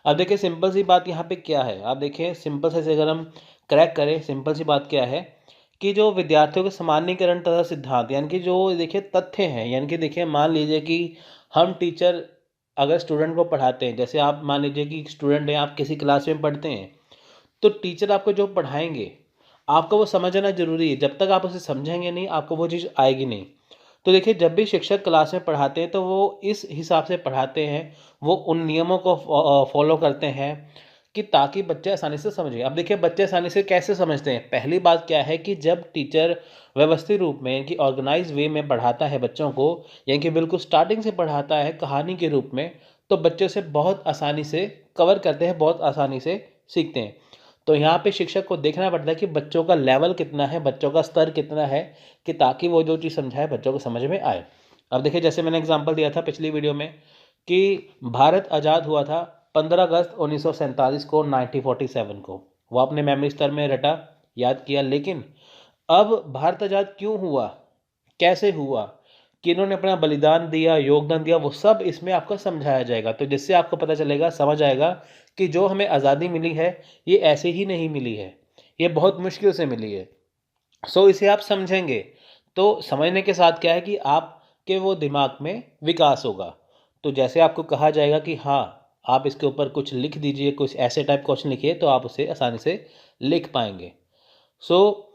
अब देखिए सिंपल सी बात यहाँ पे क्या है, आप देखिए सिंपल से अगर हम क्रैक करें, सिंपल सी बात क्या है कि जो विद्यार्थियों के सामान्यीकरण तथा सिद्धांत, यानी कि जो देखिए तथ्य हैं, यानी कि देखिए मान लीजिए कि हम टीचर अगर स्टूडेंट को पढ़ाते हैं, जैसे आप मान लीजिए कि स्टूडेंट हैं, आप किसी क्लास में पढ़ते हैं, तो टीचर आपको जो पढ़ाएंगे आपको वो समझना जरूरी है। जब तक आप उसे समझेंगे नहीं आपको वो चीज़ आएगी नहीं। तो देखिए जब भी शिक्षक क्लास में पढ़ाते हैं तो वो इस हिसाब से पढ़ाते हैं, वो उन नियमों को फॉलो करते हैं कि ताकि बच्चे आसानी से समझें। अब देखिए बच्चे आसानी से कैसे समझते हैं, पहली बात क्या है कि जब टीचर व्यवस्थित रूप में कि ऑर्गेनाइज वे में पढ़ाता है बच्चों को, यानी कि बिल्कुल स्टार्टिंग से पढ़ाता है कहानी के रूप में, तो बच्चे उसे बहुत आसानी से कवर करते हैं, बहुत आसानी से सीखते हैं। तो यहाँ पे शिक्षक को देखना पड़ता है कि बच्चों का लेवल कितना है, बच्चों का स्तर कितना है, कि ताकि वो जो चीज़ समझाए बच्चों को समझ में आए। अब देखिए जैसे मैंने एग्जांपल दिया था पिछली वीडियो में कि भारत आज़ाद हुआ था 15 अगस्त 1947 को, 1947 को। वो आपने मेमोरी स्तर में रटा, याद किया। लेकिन अब भारत आज़ाद क्यों हुआ, कैसे हुआ, कि इन्होंने अपना बलिदान दिया, योगदान दिया, वो सब इसमें आपको समझाया जाएगा। तो जिससे आपको पता चलेगा, समझ आएगा कि जो हमें आज़ादी मिली है ये ऐसे ही नहीं मिली है, ये बहुत मुश्किल से मिली है। सो इसे आप समझेंगे तो समझने के साथ क्या है कि आपके वो दिमाग में विकास होगा। तो जैसे आपको कहा जाएगा कि हाँ आप इसके ऊपर कुछ लिख दीजिए, कुछ ऐसे टाइप क्वेश्चन लिखिए, तो आप उसे आसानी से लिख पाएंगे। सो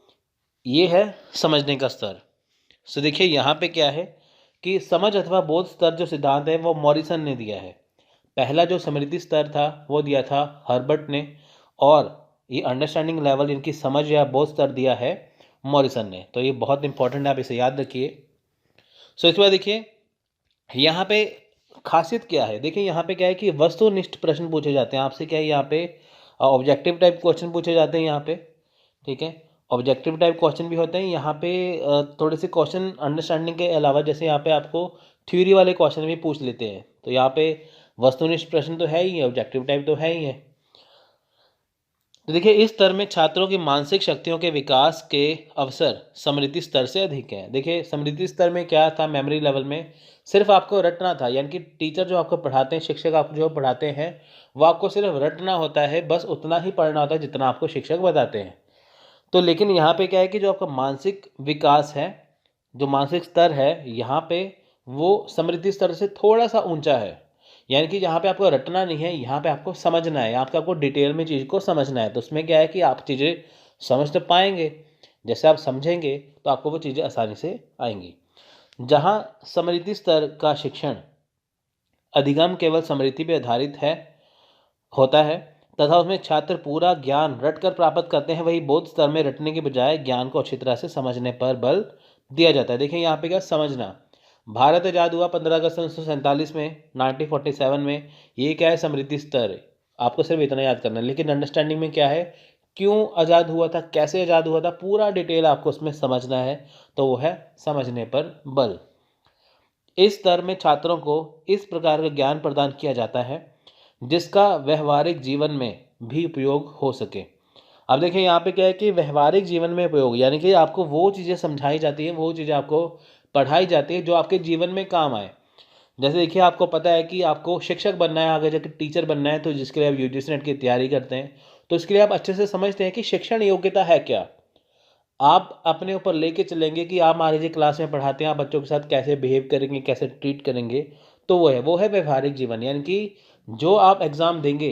ये है समझने का स्तर। सो देखिए यहाँ पे क्या है कि समझ अथवा बोध स्तर जो सिद्धांत है वो मॉरिसन ने दिया है। पहला जो स्मृति स्तर था वो दिया था हर्बर्ट ने, और ये अंडरस्टैंडिंग लेवल इनकी समझ या बोध स्तर दिया है मॉरिसन ने। तो ये बहुत इंपॉर्टेंट है, आप इसे याद रखिए। सो इसके बाद देखिए यहाँ पे खासियत क्या है, देखिए यहाँ पे क्या है कि वस्तुनिष्ठ प्रश्न पूछे जाते हैं आपसे। क्या है यहाँ पे ऑब्जेक्टिव टाइप क्वेश्चन पूछे जाते हैं यहाँ पे, ठीक है। ऑब्जेक्टिव टाइप क्वेश्चन भी होते हैं यहाँ पे, थोड़े से क्वेश्चन अंडरस्टैंडिंग के अलावा, जैसे यहाँ पे आपको थ्योरी वाले क्वेश्चन भी पूछ लेते हैं। तो यहाँ पे वस्तुनिष्ठ प्रश्न तो है ही है, ऑब्जेक्टिव टाइप तो है ही है। तो देखिए इस स्तर में छात्रों की मानसिक शक्तियों के विकास के अवसर स्मृति स्तर से अधिक हैं। देखिए स्मृति स्तर में क्या था, मेमोरी लेवल में सिर्फ आपको रटना था, यानी कि टीचर जो आपको पढ़ाते हैं, शिक्षक आपको जो पढ़ाते हैं, वो आपको सिर्फ रटना होता है, बस उतना ही पढ़ना होता है जितना आपको शिक्षक बताते हैं। तो लेकिन यहाँ पे क्या है कि जो आपका मानसिक विकास है, जो मानसिक स्तर है, यहाँ पे वो स्मृति स्तर से थोड़ा सा ऊंचा है। यानी कि यहाँ पे आपको रटना नहीं है, यहाँ पे आपको समझना है, यहाँ पे आपको डिटेल में चीज़ को समझना है। तो उसमें क्या है कि आप चीज़ें समझ तो पाएंगे, जैसे आप समझेंगे तो आपको वो चीज़ें आसानी से आएंगी। जहाँ स्मृति स्तर का शिक्षण अधिगम केवल स्मृति पे आधारित है होता है तथा उसमें छात्र पूरा ज्ञान रट कर प्राप्त करते हैं, वही बोध स्तर में रटने के बजाय ज्ञान को अच्छी तरह से समझने पर बल दिया जाता है। देखिए यहाँ पे क्या समझना, भारत आज़ाद हुआ 15 अगस्त 1947 में, 1947 में, ये क्या है स्मृति स्तर है, आपको सिर्फ इतना याद करना है। लेकिन अंडरस्टैंडिंग में क्या है, क्यों आज़ाद हुआ था, कैसे आज़ाद हुआ था, पूरा डिटेल आपको उसमें समझना है, तो वो है समझने पर बल। इस स्तर में छात्रों को इस प्रकार का ज्ञान प्रदान किया जाता है जिसका व्यवहारिक जीवन में भी उपयोग हो सके। अब देखिए यहाँ पे क्या है कि व्यवहारिक जीवन में उपयोग, यानी कि आपको वो चीज़ें समझाई जाती हैं, वो चीज़ें आपको पढ़ाई जाती है जो आपके जीवन में काम आए। जैसे देखिए आपको पता है कि आपको शिक्षक बनना है, आगे जाकर टीचर बनना है, तो जिसके लिए आप यूजीसी नेट की तैयारी करते हैं, तो इसके लिए आप अच्छे से समझते हैं कि शिक्षण योग्यता है क्या। आप अपने ऊपर लेके चलेंगे कि आप मान लीजिए क्लास में पढ़ाते हैं, आप बच्चों के साथ कैसे बिहेव करेंगे, कैसे ट्रीट करेंगे, तो वो है व्यवहारिक जीवन। यानी कि जो आप एग्ज़ाम देंगे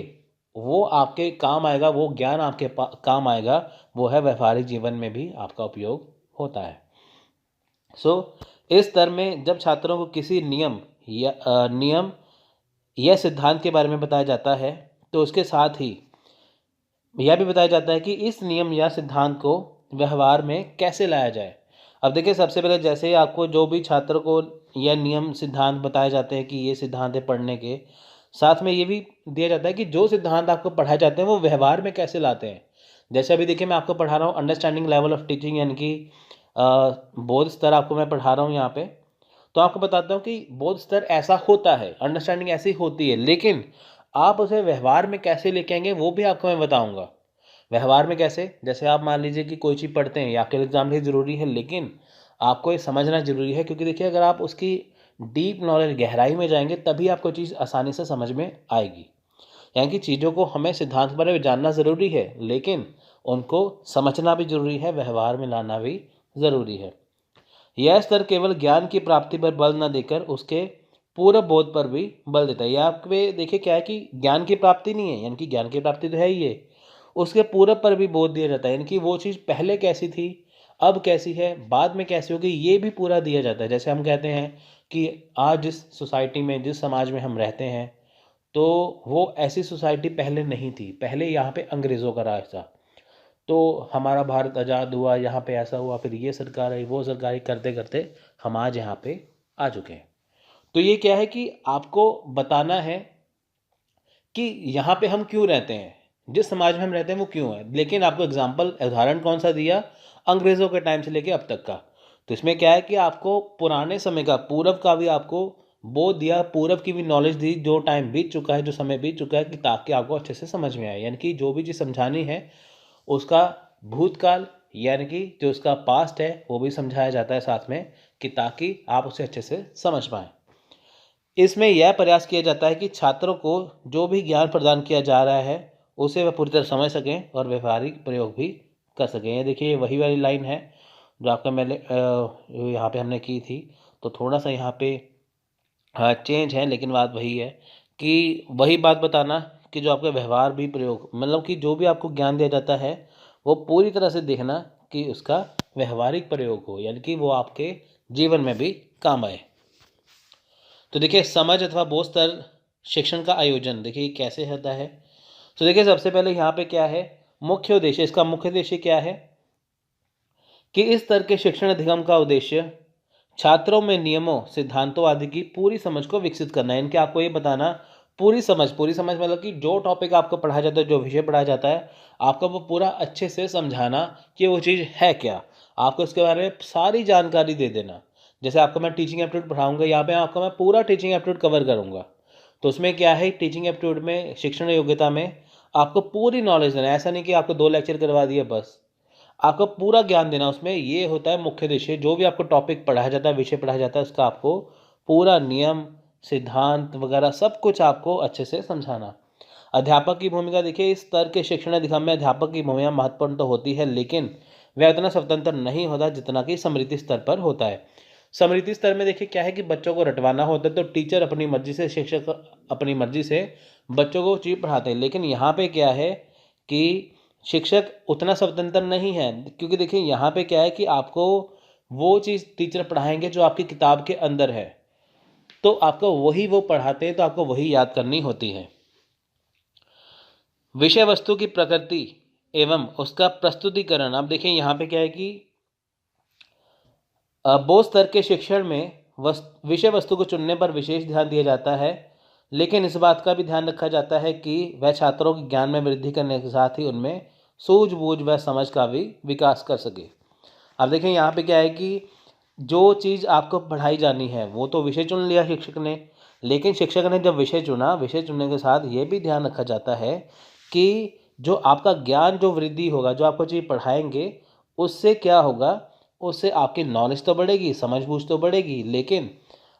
वो आपके काम आएगा, वो ज्ञान आपके काम आएगा, वो है व्यवहारिक जीवन में भी आपका उपयोग होता है। इस स्तर में जब छात्रों को किसी नियम या सिद्धांत के बारे में बताया जाता है, तो उसके साथ ही यह भी बताया जाता है कि इस नियम या सिद्धांत को व्यवहार में कैसे लाया जाए। अब देखिए सबसे पहले जैसे ही आपको जो भी छात्र को यह नियम सिद्धांत बताए जाते हैं कि ये सिद्धांत है पढ़ने के, साथ में ये भी दिया जाता है कि जो सिद्धांत आपको पढ़ाए जाते हैं वो व्यवहार में कैसे लाते हैं। जैसे अभी देखिए मैं आपको पढ़ा रहा हूँ अंडरस्टैंडिंग लेवल ऑफ टीचिंग, यानी कि बोध स्तर आपको मैं पढ़ा रहा हूँ यहाँ पे। तो आपको बताता हूँ कि बोध स्तर ऐसा होता है, अंडरस्टैंडिंग ऐसी होती है, लेकिन आप उसे व्यवहार में कैसे लेके आएंगे वो भी आपको मैं बताऊँगा। व्यवहार में कैसे, जैसे आप मान लीजिए कि कोई चीज़ पढ़ते हैं, ये आपके एग्जाम के लिए ज़रूरी है, लेकिन आपको ये समझना ज़रूरी है, क्योंकि देखिए अगर आप उसकी डीप नॉलेज गहराई में जाएंगे तभी आपको चीज़ आसानी से समझ में आएगी। यानी कि चीज़ों को हमें सिद्धांत बारे में जानना ज़रूरी है, लेकिन उनको समझना भी ज़रूरी है, व्यवहार में लाना भी ज़रूरी है। यह स्तर केवल ज्ञान की प्राप्ति पर बल न देकर उसके पूर्ण बोध पर भी बल देता है। यहाँ पे देखिए क्या है कि ज्ञान की प्राप्ति नहीं है, यानी कि ज्ञान की प्राप्ति तो है ही है, उसके पूरब पर भी बोध दिया जाता है, यानी कि वो चीज़ पहले कैसी थी, अब कैसी है, बाद में कैसी होगी, ये भी पूरा दिया जाता है। जैसे हम कहते हैं कि आज जिस सोसाइटी में, जिस समाज में हम रहते हैं, तो वो ऐसी सोसाइटी पहले नहीं थी, पहले यहाँ पे अंग्रेज़ों का राज था, तो हमारा भारत आज़ाद हुआ, यहाँ पे ऐसा हुआ, फिर ये सरकार आई, वो सरकार आई, करते करते हम आज यहाँ पे आ चुके हैं। तो ये क्या है कि आपको बताना है कि यहाँ पे हम क्यों रहते हैं, जिस समाज में हम रहते हैं वो क्यों है। लेकिन आपको एग्जाम्पल उदाहरण कौन सा दिया, अंग्रेज़ों के टाइम से लेके अब तक का। तो इसमें क्या है कि आपको पुराने समय का, पूर्व का भी आपको बोध दिया, पूर्व की भी नॉलेज दी, जो टाइम बीत चुका है, जो समय बीत चुका है, कि ताकि आपको अच्छे से समझ में आए। यानी कि जो भी चीज़ समझानी है उसका भूतकाल, यानी कि जो उसका पास्ट है वो भी समझाया जाता है साथ में, कि ताकि आप उसे अच्छे से समझ पाएँ। इसमें यह प्रयास किया जाता है कि छात्रों को जो भी ज्ञान प्रदान किया जा रहा है उसे वह पूरी तरह समझ सकें और व्यवहारिक प्रयोग भी कर सकें। ये देखिए वही वाली लाइन है जो आपका मैंने यहाँ पे हमने की थी। तो थोड़ा सा यहाँ पे चेंज है, लेकिन बात वही है कि वही बात बताना कि जो आपका व्यवहार भी प्रयोग, मतलब कि जो भी आपको ज्ञान दिया जाता है वो पूरी तरह से देखना कि उसका व्यवहारिक प्रयोग हो, यानी कि वो आपके जीवन में भी काम आए। तो देखिए समझ अथवा बोध स्तर शिक्षण का आयोजन देखिए कैसे होता है। तो देखिए सबसे पहले यहाँ पे क्या है, मुख्य उद्देश्य, इसका मुख्य उद्देश्य क्या है कि इस स्तर के शिक्षण अधिगम का उद्देश्य छात्रों में नियमों, सिद्धांतों आदि की पूरी समझ को विकसित करना है। इनके आपको ये बताना, पूरी समझ मतलब कि जो टॉपिक आपको पढ़ाया जाता है, जो विषय पढ़ाया जाता है, आपको वो पूरा अच्छे से समझाना कि वो चीज़ है क्या, आपको उसके बारे में सारी जानकारी दे देना। जैसे आपको मैं टीचिंग एप्टीट्यूड पढ़ाऊंगा, यहाँ पे आपको मैं पूरा टीचिंग एप्टीट्यूड कवर करूँगा। तो उसमें क्या है, टीचिंग एप्टीट्यूड में, शिक्षण योग्यता में आपको पूरी नॉलेज देना है। ऐसा नहीं कि आपको 2 लेक्चर करवा दिए बस, आपको पूरा ज्ञान देना। उसमें ये होता है मुख्य उद्देश्य, जो भी आपको टॉपिक पढ़ाया जाता है, विषय पढ़ाया जाता है, उसका आपको पूरा नियम, सिद्धांत वगैरह सब कुछ आपको अच्छे से समझाना। अध्यापक की भूमिका देखिए, इस स्तर के शिक्षण अधिगम में अध्यापक की भूमिका महत्वपूर्ण तो होती है, लेकिन वह उतना स्वतंत्र नहीं होता जितना कि समृद्धि स्तर पर होता है। समृद्धि स्तर में देखिए क्या है कि बच्चों को रटवाना होता है, तो टीचर अपनी मर्जी से, शिक्षक अपनी मर्जी से बच्चों को चीज़ पढ़ाते हैं। लेकिन यहाँ पे क्या है कि शिक्षक उतना स्वतंत्र नहीं है, क्योंकि देखिए यहाँ पे क्या है कि आपको वो चीज़ टीचर पढ़ाएंगे जो आपकी किताब के अंदर है, तो आपको वही वो पढ़ाते हैं, तो आपको वही याद करनी होती है। विषय वस्तु की प्रकृति एवं उसका प्रस्तुतिकरण। अब देखिए यहाँ पे क्या है कि बोध स्तर के शिक्षण में विषय वस्तु को चुनने पर विशेष ध्यान दिया जाता है, लेकिन इस बात का भी ध्यान रखा जाता है कि वह छात्रों के ज्ञान में वृद्धि करने के साथ ही उनमें सूझबूझ व समझ का भी विकास कर सके। अब देखिए यहाँ पे क्या है कि जो चीज़ आपको पढ़ाई जानी है वो तो विषय चुन लिया शिक्षक ने, लेकिन शिक्षक ने जब विषय चुना, विषय चुनने के साथ ये भी ध्यान रखा जाता है कि जो आपका ज्ञान जो वृद्धि होगा, जो आपको चीज़ पढ़ाएंगे, उससे क्या होगा, उससे आपकी नॉलेज तो बढ़ेगी, समझ-बूझ तो बढ़ेगी, लेकिन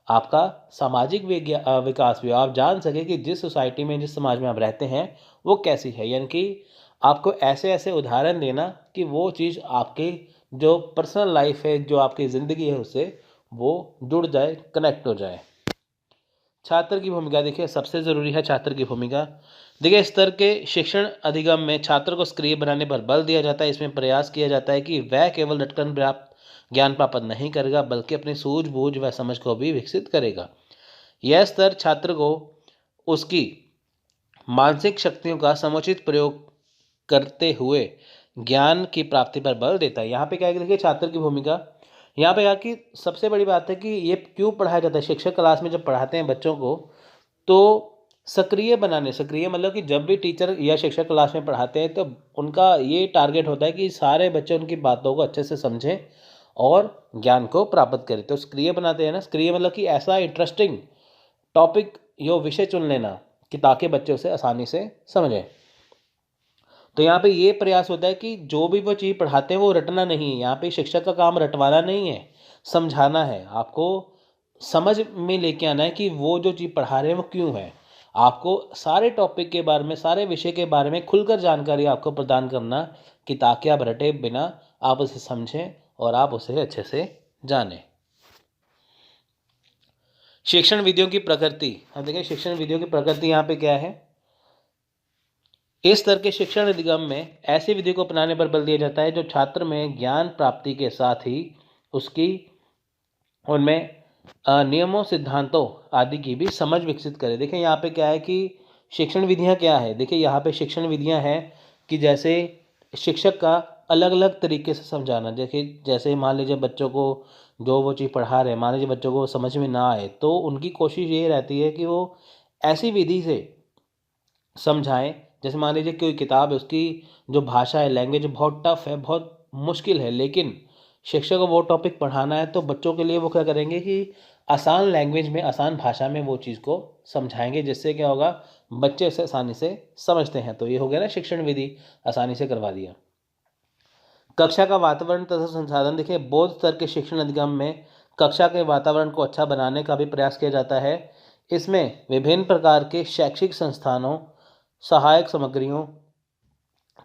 आपका सामाजिक विकास भी, आप जान सकें कि जिस सोसाइटी में, जिस समाज में आप रहते हैं वो कैसी है। यानी कि आपको ऐसे ऐसे उदाहरण देना कि वो चीज़ आपके जो पर्सनल लाइफ है, जो आपकी ज़िंदगी है, उससे वो जुड़ जाए, कनेक्ट हो जाए। छात्र की भूमिका देखिए सबसे ज़रूरी है। छात्र की भूमिका देखिए, स्तर के शिक्षण अधिगम में छात्र को सक्रिय बनाने पर बल दिया जाता है। इसमें प्रयास किया जाता है कि वह केवल रटकर प्राप्त ज्ञान प्राप्त नहीं करेगा, बल्कि अपनी सूझबूझ व समझ को भी विकसित करेगा। यह स्तर छात्र को उसकी मानसिक शक्तियों का समुचित प्रयोग करते हुए ज्ञान की प्राप्ति पर बल देता है। यहाँ पे क्या है कि देखिए छात्र की भूमिका, यहाँ पे क्या कि सबसे बड़ी बात है कि ये क्यों पढ़ाया जाता है। शिक्षक क्लास में जब पढ़ाते हैं बच्चों को, तो सक्रिय बनाने, सक्रिय मतलब कि जब भी टीचर या शिक्षक क्लास में पढ़ाते हैं तो उनका ये टारगेट होता है कि सारे बच्चे उनकी बातों को अच्छे से समझें और ज्ञान को प्राप्त करें। तो सक्रिय बनाते हैं ना, सक्रिय मतलब कि ऐसा इंटरेस्टिंग टॉपिक या विषय चुन लेना कि ताकि बच्चे उसे आसानी से समझें। तो यहाँ पे ये प्रयास होता है कि जो भी वो चीज़ पढ़ाते हैं वो रटना नहीं है। यहाँ पे शिक्षक का काम रटवाना नहीं है, समझाना है। आपको समझ में लेके आना है कि वो जो चीज़ पढ़ा रहे हैं वो क्यों है। आपको सारे टॉपिक के बारे में, सारे विषय के बारे में खुलकर जानकारी आपको प्रदान करना, कि ताकि आप रटे बिना आप उसे समझें और आप उसे अच्छे से जानें। शिक्षण विधियों की प्रकृति। अब देखिए शिक्षण विधियों की प्रकृति यहाँ पे क्या है। इस स्तर के शिक्षण अधिगम में ऐसी विधि को अपनाने पर बल दिया जाता है जो छात्र में ज्ञान प्राप्ति के साथ ही उसकी उनमें नियमों, सिद्धांतों आदि की भी समझ विकसित करे। देखिए यहाँ पे क्या है कि शिक्षण विधियाँ क्या है। देखिए यहाँ पे शिक्षण विधियाँ हैं कि जैसे शिक्षक का अलग अलग तरीके से समझाना। देखिए जैसे मान लीजिए बच्चों को जो वो चीज़ पढ़ा रहे हैं, मान लीजिए बच्चों को समझ में ना आए, तो उनकी कोशिश ये रहती है कि वो ऐसी विधि से समझाएं। जैसे मान लीजिए कोई किताब है, उसकी जो भाषा है, लैंग्वेज बहुत टफ है, बहुत मुश्किल है, लेकिन शिक्षक को वो टॉपिक पढ़ाना है, तो बच्चों के लिए वो क्या करेंगे कि आसान लैंग्वेज में, आसान भाषा में वो चीज़ को समझाएंगे, जिससे क्या होगा, बच्चे उसे आसानी से समझते हैं। तो ये हो गया ना शिक्षण विधि, आसानी से करवा दिया। कक्षा का वातावरण तथा संसाधन। देखिए बौद्ध स्तर के शिक्षण अधिगम में कक्षा के वातावरण को अच्छा बनाने का भी प्रयास किया जाता है। इसमें विभिन्न प्रकार के शैक्षिक संस्थानों, सहायक सामग्रियों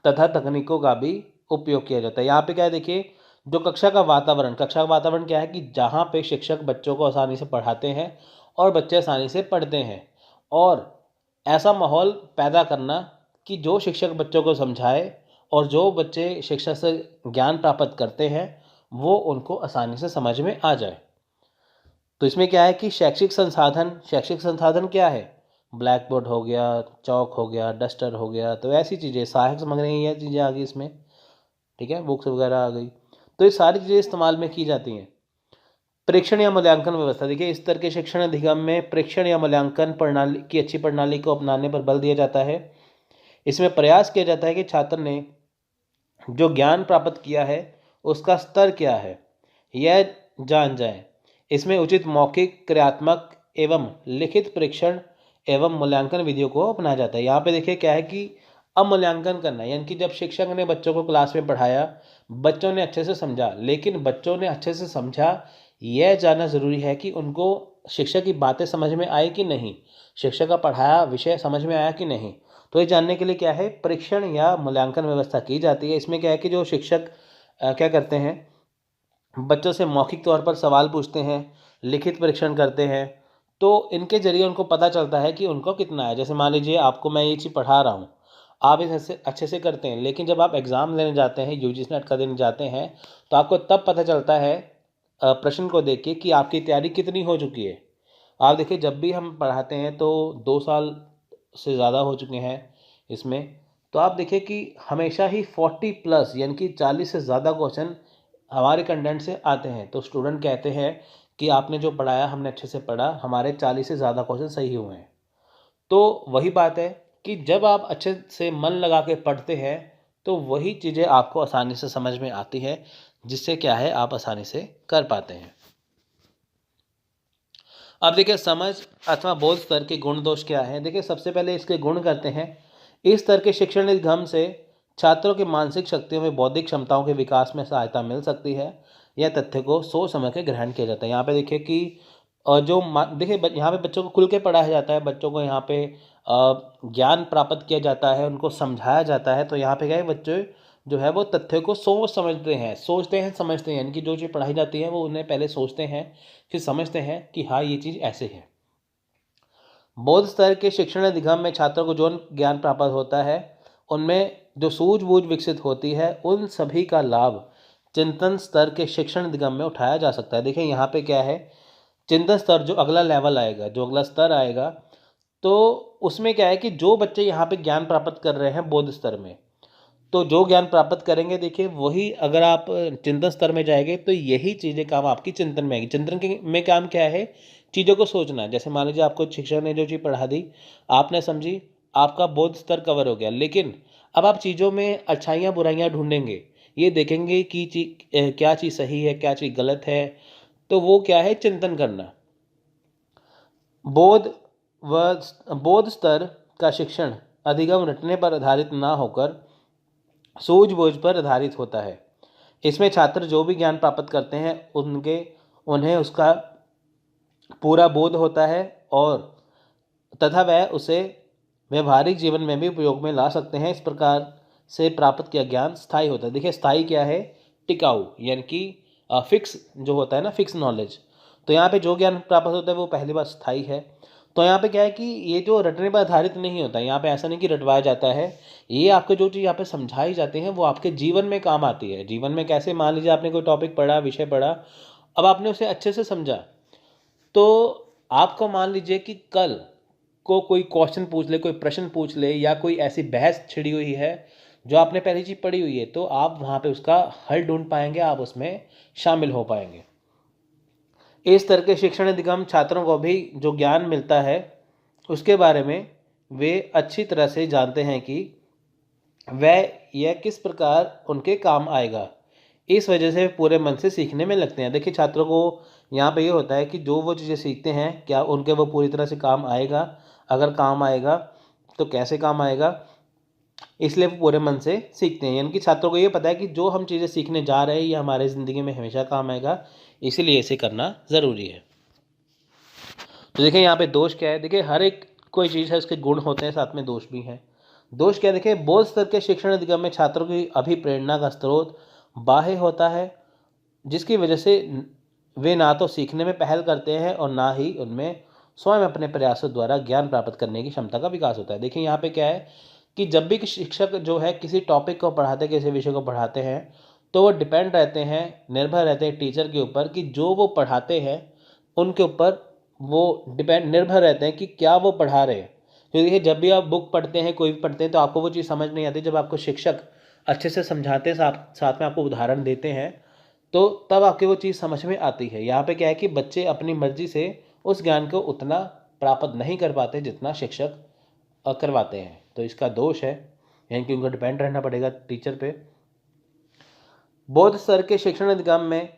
तथा तकनीकों का भी उपयोग किया जाता है। यहाँ पे क्या है देखिए, जो कक्षा का वातावरण क्या है कि जहाँ पे शिक्षक बच्चों को आसानी से पढ़ाते हैं और बच्चे आसानी से पढ़ते हैं, और ऐसा माहौल पैदा करना कि जो शिक्षक बच्चों को समझाए और जो बच्चे शिक्षक से ज्ञान प्राप्त करते हैं वो उनको आसानी से समझ में आ जाए। तो इसमें क्या है कि शैक्षिक संसाधन क्या है, ब्लैक बोर्ड हो गया, चौक हो गया, डस्टर हो गया, तो ऐसी चीज़ें, सहायक सामग्री, ये चीज़ें आ गई इसमें, ठीक है, बुक्स वगैरह आ गई, तो ये सारी चीज़ें इस्तेमाल में की जाती हैं। परीक्षण या मूल्यांकन व्यवस्था। देखिए इस तरह के शिक्षण अधिगम में परीक्षण या मूल्यांकन प्रणाली की अच्छी प्रणाली को अपनाने पर बल दिया जाता है। इसमें प्रयास किया जाता है कि छात्र ने जो ज्ञान प्राप्त किया है उसका स्तर क्या है यह जान जाए। इसमें उचित मौखिक, क्रियात्मक एवं लिखित परीक्षण एवं मूल्यांकन विधियों को अपनाया जाता है। यहाँ पे देखिए क्या है कि अब मूल्यांकन करना, यानी कि जब शिक्षक ने बच्चों को क्लास में पढ़ाया, बच्चों ने अच्छे से समझा, लेकिन बच्चों ने अच्छे से समझा यह जानना ज़रूरी है कि उनको शिक्षक की बातें समझ में आई कि नहीं, शिक्षक का पढ़ाया विषय समझ में आया कि नहीं। तो ये जानने के लिए क्या है, परीक्षण या मूल्यांकन व्यवस्था की जाती है। इसमें क्या है कि जो शिक्षक क्या करते हैं, बच्चों से मौखिक तौर पर सवाल पूछते हैं, लिखित परीक्षण करते हैं, तो इनके ज़रिए उनको पता चलता है कि उनको कितना है। जैसे मान लीजिए आपको मैं ये चीज़ पढ़ा रहा हूँ, आप इसे अच्छे से करते हैं, लेकिन जब आप एग्ज़ाम देने जाते हैं, यूजीसी नेट का देने जाते हैं, तो आपको तब पता चलता है प्रश्न को देख के कि आपकी तैयारी कितनी हो चुकी है। आप देखिए जब भी हम पढ़ाते हैं तो 2 साल से ज़्यादा हो चुके हैं इसमें, तो आप देखिए कि हमेशा ही 40 प्लस यानी कि 40 से ज़्यादा क्वेश्चन हमारे कंटेंट से आते हैं। तो स्टूडेंट कहते हैं कि आपने जो पढ़ाया हमने अच्छे से पढ़ा, हमारे 40 से ज़्यादा क्वेश्चन सही हुए हैं। तो वही बात है कि जब आप अच्छे से मन लगा के पढ़ते हैं, तो वही चीज़ें आपको आसानी से समझ में आती है, जिससे क्या है आप आसानी से कर पाते हैं। अब देखिए समझ अथवा बोध स्तर के गुण दोष क्या है। देखिए सबसे पहले इसके गुण करते हैं। इस स्तर के शिक्षण निगम से छात्रों की मानसिक शक्तियों में बौद्धिक क्षमताओं के विकास में सहायता मिल सकती है। यह तथ्य को सोच समझ के ग्रहण किया जाता है। यहाँ पे देखिए कि देखिए यहाँ पे बच्चों को खुल के पढ़ाया जाता है, बच्चों को यहाँ पे ज्ञान प्राप्त किया जाता है, उनको समझाया जाता है। तो यहाँ पे क्या है, बच्चे जो है वो तथ्य को सोच समझते हैं, सोचते हैं समझते हैं, यानी कि जो चीज़ पढ़ाई जाती है वो उन्हें पहले सोचते हैं फिर समझते हैं कि हाँ ये चीज़ ऐसे है। बौद्ध स्तर के शिक्षण अधिगम में छात्रों को जो ज्ञान प्राप्त होता है, उनमें जो सूझबूझ विकसित होती है, उन सभी का लाभ चिंतन स्तर के शिक्षण अधिगम में उठाया जा सकता है। देखिए यहाँ पे क्या है, चिंतन स्तर जो अगला लेवल आएगा, जो अगला स्तर आएगा, तो उसमें क्या है कि जो बच्चे यहाँ पे ज्ञान प्राप्त कर रहे हैं बौद्ध स्तर में, तो जो ज्ञान प्राप्त करेंगे देखिए वही अगर आप चिंतन स्तर में जाएंगे तो यही चीज़ें काम आपकी चिंतन में आएगी। चिंतन के में काम क्या है, चीज़ों को सोचना। जैसे मान लीजिए आपको शिक्षक ने जो चीज़ पढ़ा दी, आपने समझी, आपका बोध स्तर कवर हो गया, लेकिन अब आप चीज़ों में अच्छाइयाँ बुराइयाँ ढूंढेंगे, ये देखेंगे कि क्या चीज़ सही है क्या चीज़ गलत है। तो वो क्या है, चिंतन करना। बोध बोध स्तर का शिक्षण अधिगम रटने पर आधारित ना होकर सूझबूझ पर आधारित होता है। इसमें छात्र जो भी ज्ञान प्राप्त करते हैं उन्हें उसका पूरा बोध होता है और तथा वह उसे व्यवहारिक जीवन में भी उपयोग में ला सकते हैं। इस प्रकार से प्राप्त किया ज्ञान स्थायी होता है। देखिए स्थायी क्या है, टिकाऊ, यानी कि फिक्स जो होता है ना, फिक्स नॉलेज। तो यहाँ पे जो ज्ञान प्राप्त होता है वो पहली बात स्थायी है। तो यहाँ पे क्या है कि ये जो रटने पर आधारित नहीं होता है, यहाँ पे ऐसा नहीं कि रटवाया जाता है, ये आपको जो चीज़ यहाँ पे समझाई जाती है वो आपके जीवन में काम आती है। जीवन में कैसे, मान लीजिए आपने कोई टॉपिक पढ़ा, विषय पढ़ा, अब आपने उसे अच्छे से समझा, तो आपको मान लीजिए कि कल को कोई क्वेश्चन पूछ ले, कोई प्रश्न पूछ ले, या कोई ऐसी बहस छिड़ी हुई है जो आपने पहली चीज़ पढ़ी हुई है, तो आप वहाँ पे उसका हल ढूंढ पाएंगे, आप उसमें शामिल हो पाएंगे। इस तरह के शिक्षण अधिगम छात्रों को भी जो ज्ञान मिलता है उसके बारे में वे अच्छी तरह से जानते हैं कि वह यह किस प्रकार उनके काम आएगा। इस वजह से पूरे मन से सीखने में लगते हैं। देखिए छात्रों को यहाँ पे ये होता है कि जो वो चीज़ें सीखते हैं क्या उनके वो पूरी तरह से काम आएगा, अगर काम आएगा तो कैसे काम आएगा, इसलिए वो पूरे मन से सीखते हैं। यानी कि छात्रों को ये पता है कि जो हम चीज़ें सीखने जा रहे हैं ये हमारे ज़िंदगी में हमेशा काम आएगा, इसीलिए इसे करना ज़रूरी है। तो देखिए यहाँ पे दोष क्या है, देखिए हर एक कोई चीज़ है उसके गुण होते हैं, साथ में दोष भी हैं। दोष क्या है, देखिए बोध स्तर के शिक्षण अधिगम में छात्रों की अभिप्रेरणा का स्रोत बाह्य होता है, जिसकी वजह से वे ना तो सीखने में पहल करते हैं और ना ही उनमें स्वयं अपने प्रयासों द्वारा ज्ञान प्राप्त करने की क्षमता का विकास होता है। देखिए यहाँ पे क्या है कि जब भी शिक्षक जो है किसी टॉपिक को पढ़ाते, किसी विषय को पढ़ाते हैं, तो वो डिपेंड रहते हैं, निर्भर रहते हैं टीचर के ऊपर कि जो वो पढ़ाते हैं उनके ऊपर वो निर्भर रहते हैं कि क्या वो पढ़ा रहे हैं। क्योंकि देखिए जब भी आप बुक पढ़ते हैं, कोई भी पढ़ते हैं, तो आपको वो चीज़ समझ नहीं आती। जब आपको शिक्षक अच्छे से समझाते हैं, साथ में आपको उदाहरण देते हैं, तो तब आपकी वो चीज़ समझ में आती है। यहाँ पे क्या है कि बच्चे अपनी मर्जी से उस ज्ञान को उतना प्राप्त नहीं कर पाते जितना शिक्षक करवाते हैं, तो इसका दोष है, यानी कि उनको डिपेंड रहना पड़ेगा टीचर पे। बौद्ध स्तर के शिक्षण अधिगम में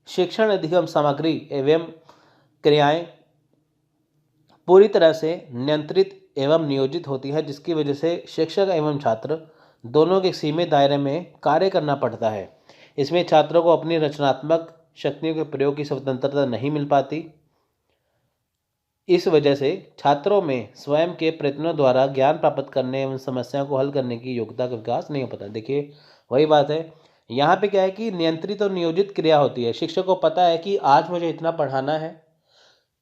शिक्षण अधिगम सामग्री एवं क्रियाएं पूरी तरह से नियंत्रित एवं नियोजित होती है, जिसकी वजह से शिक्षक एवं छात्र दोनों के सीमित दायरे में कार्य करना पड़ता है। इसमें छात्रों को अपनी रचनात्मक शक्तियों के प्रयोग की स्वतंत्रता नहीं मिल पाती। इस वजह से छात्रों में स्वयं के प्रयत्नों द्वारा ज्ञान प्राप्त करने एवं समस्याओं को हल करने की योग्यता का विकास नहीं हो पाता। देखिए वही बात है, यहाँ पे क्या है कि नियंत्रित और नियोजित क्रिया होती है। शिक्षक को पता है कि आज मुझे इतना पढ़ाना है,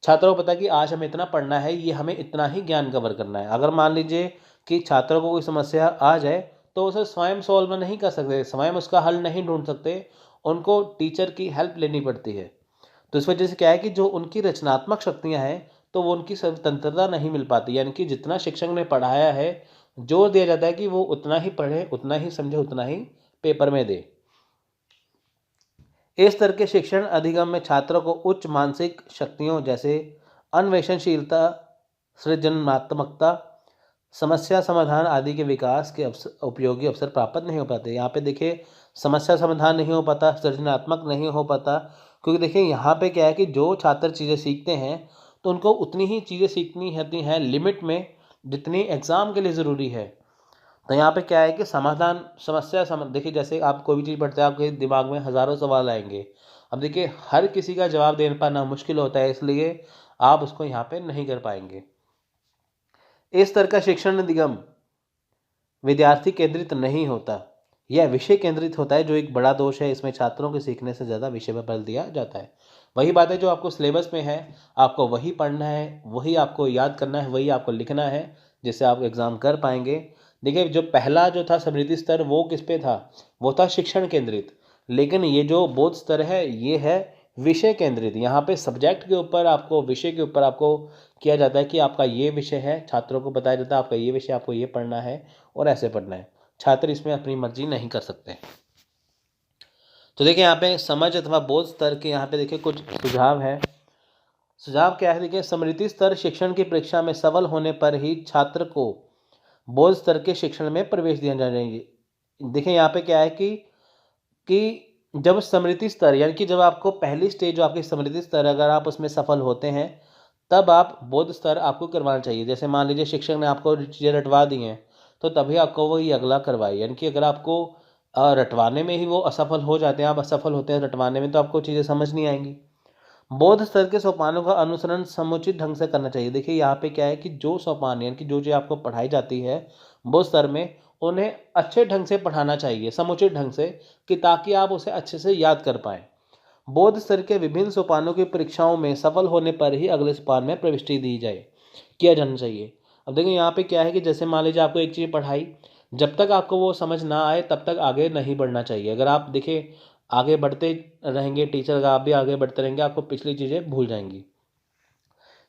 छात्रों को पता है कि आज हमें इतना पढ़ना है, ये हमें इतना ही ज्ञान कवर करना है। अगर मान लीजिए कि छात्रों को कोई समस्या आ जाए तो उसे स्वयं सॉल्व नहीं कर सकते, स्वयं उसका हल नहीं ढूंढ सकते, उनको टीचर की हेल्प लेनी पड़ती है। तो इस वजह से क्या है कि जो उनकी रचनात्मक शक्तियाँ हैं तो वो उनकी स्वतंत्रता नहीं मिल पाती, यानी कि जितना शिक्षक ने पढ़ाया है जोर दिया जाता है कि वो उतना ही पढ़े, उतना ही समझे, उतना ही पेपर में दे। इस तरह के शिक्षण अधिगम में छात्रों को उच्च मानसिक शक्तियों जैसे अन्वेषणशीलता, सृजनात्मकता, समस्या समाधान आदि के विकास के उपयोगी अवसर प्राप्त नहीं हो पाते। यहाँ पे देखिए समस्या समाधान नहीं हो पाता, सृजनात्मक नहीं हो पाता, क्योंकि देखिए यहाँ पे क्या है कि जो छात्र चीज़ें सीखते हैं तो उनको उतनी ही चीज़ें सीखनी होती हैं लिमिट में जितनी एग्ज़ाम के लिए ज़रूरी है। तो यहाँ पे क्या है कि देखिए जैसे आप कोई भी चीज़ पढ़ते हैं, आपके दिमाग में हज़ारों सवाल आएंगे। अब देखिए हर किसी का जवाब दे पाना मुश्किल होता है, इसलिए आप उसको यहाँ पे नहीं कर पाएंगे। इस तरह का शिक्षण अधिगम विद्यार्थी केंद्रित नहीं होता, यह विषय केंद्रित होता है, जो एक बड़ा दोष है। इसमें छात्रों के सीखने से ज़्यादा विषय पर बल दिया जाता है। वही बात है, जो आपको सिलेबस में है आपको वही पढ़ना है, वही आपको याद करना है, वही आपको लिखना है, जिससे आप एग्ज़ाम कर पाएंगे। देखिए जो पहला जो था स्मृति स्तर, वो किस पे था? वो था शिक्षण केंद्रित। लेकिन ये जो बोध स्तर है ये है विषय केंद्रित। यहाँ पे सब्जेक्ट के ऊपर आपको, विषय के ऊपर आपको किया जाता है कि आपका ये विषय है, छात्रों को बताया जाता है आपका ये विषय, आपको ये पढ़ना है और ऐसे पढ़ना है। छात्र इसमें अपनी मर्जी नहीं कर सकते। तो देखिए यहाँ पे समझ अथवा बोध स्तर के यहाँ पे देखिए कुछ सुझाव है। सुझाव क्या है? देखिए स्मृति स्तर शिक्षण की परीक्षा में सफल होने पर ही छात्र को बोध स्तर के शिक्षण में प्रवेश दिया जाना चाहिए। देखिए यहाँ पे क्या है कि जब स्मृति स्तर यानी कि जब आपको पहली स्टेज जो आपकी स्मृति स्तर अगर आप उसमें सफल होते हैं तब आप बोध स्तर आपको करवाना चाहिए। जैसे मान लीजिए शिक्षक ने आपको चीज़ें रटवा दी हैं तो तभी आपको वो ये अगला करवाए। यानी कि अगर आपको रटवाने में ही वो असफल हो जाते हैं, आप असफल होते हैं रटवाने में, तो आपको चीज़ें समझ नहीं आएंगी। बोध स्तर के सोपानों का अनुसरण समुचित ढंग से करना चाहिए। देखिए यहाँ पे क्या है कि जो सोपान यानी कि जो चीज़ आपको पढ़ाई जाती है बोध स्तर में, उन्हें अच्छे ढंग से पढ़ाना चाहिए, समुचित ढंग से, कि ताकि आप उसे अच्छे से याद कर पाएँ। बोध स्तर के विभिन्न सोपानों की परीक्षाओं में सफल होने पर ही अगले सोपान में प्रविष्टि दी जाए, किया जाना चाहिए। अब देखिए यहाँ पे क्या है कि जैसे मान लीजिए आपको एक चीज़ पढ़ाई, जब तक आपको वो समझ ना आए तब तक आगे नहीं बढ़ना चाहिए। अगर आप देखिए आगे बढ़ते रहेंगे, टीचर का आप भी आगे बढ़ते रहेंगे, आपको पिछली चीज़ें भूल जाएंगी।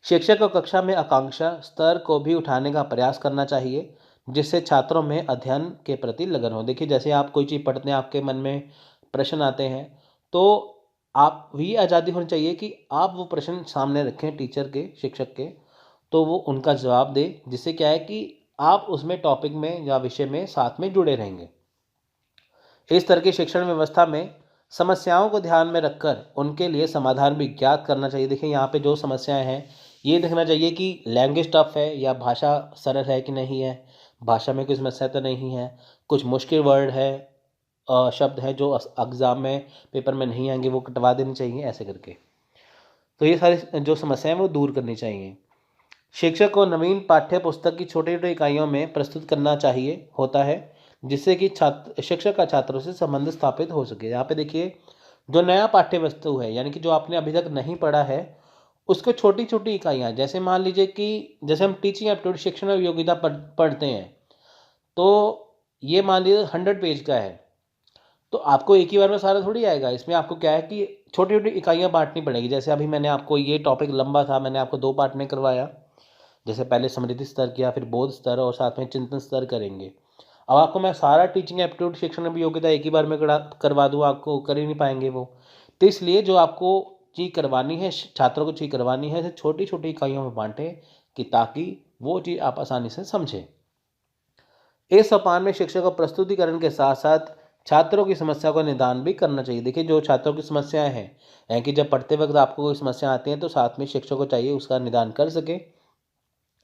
शिक्षक को कक्षा में आकांक्षा स्तर को भी उठाने का प्रयास करना चाहिए, जिससे छात्रों में अध्ययन के प्रति लगन हो। देखिए जैसे आप कोई चीज़ पढ़ते हैं, आपके मन में प्रश्न आते हैं, तो आप भी आज़ादी होनी चाहिए कि आप वो प्रश्न सामने रखें टीचर के, शिक्षक के, तो वो उनका जवाब दे, जिससे क्या है कि आप उसमें टॉपिक में या विषय में साथ में जुड़े रहेंगे। इस तरह की शिक्षण व्यवस्था में समस्याओं को ध्यान में रखकर उनके लिए समाधान भी ज्ञात करना चाहिए। देखिए यहाँ पे जो समस्याएं हैं ये देखना चाहिए कि लैंग्वेज टफ है या भाषा सरल है कि नहीं है, भाषा में कोई समस्या तो नहीं है, कुछ मुश्किल वर्ड है, शब्द है जो एग्ज़ाम में पेपर में नहीं आएंगे, वो कटवा देनी चाहिए, ऐसे करके। तो ये सारी जो समस्याएं वो दूर करनी चाहिए। शिक्षक को नवीन पाठ्य पुस्तक की छोटी छोटी इकाइयों में प्रस्तुत करना चाहिए होता है, जिससे कि शिक्षक का छात्रों से संबंध स्थापित हो सके। यहाँ पे देखिए जो नया पाठ्य वस्तु है यानी कि जो आपने अभी तक नहीं पढ़ा है, उसको छोटी छोटी इकाइयाँ, जैसे मान लीजिए कि जैसे हम टीचिंग एप्टीट्यूड शिक्षण और योग्यता पढ़ते हैं, तो ये मान लीजिए 100 पेज का है, तो आपको एक ही बार में सारा थोड़ी आएगा। इसमें आपको क्या है कि छोटी छोटी इकाइयाँ बांटनी पड़ेगी। जैसे अभी मैंने आपको ये टॉपिक लंबा था, मैंने आपको 2 पार्ट में करवाया, जैसे पहले स्मृति स्तर किया, फिर बोध स्तर और साथ में चिंतन स्तर करेंगे। अब आपको मैं सारा टीचिंग एप्टीट्यूड शिक्षण में योग्यता एक ही बार में करवा दूँ, आपको कर ही नहीं पाएंगे वो। तो इसलिए जो आपको चीज़ करवानी है, छात्रों को चीज़ करवानी है, छोटी छोटी इकाइयों में बांटें कि ताकि वो चीज़ आप आसानी से समझें। इस सोपान में शिक्षक को प्रस्तुतिकरण के साथ साथ छात्रों की समस्या का निदान भी करना चाहिए। देखिए जो छात्रों की समस्याएं हैं यानी कि जब पढ़ते वक्त आपको कोई समस्या आती है तो साथ में शिक्षक को चाहिए उसका निदान कर सके।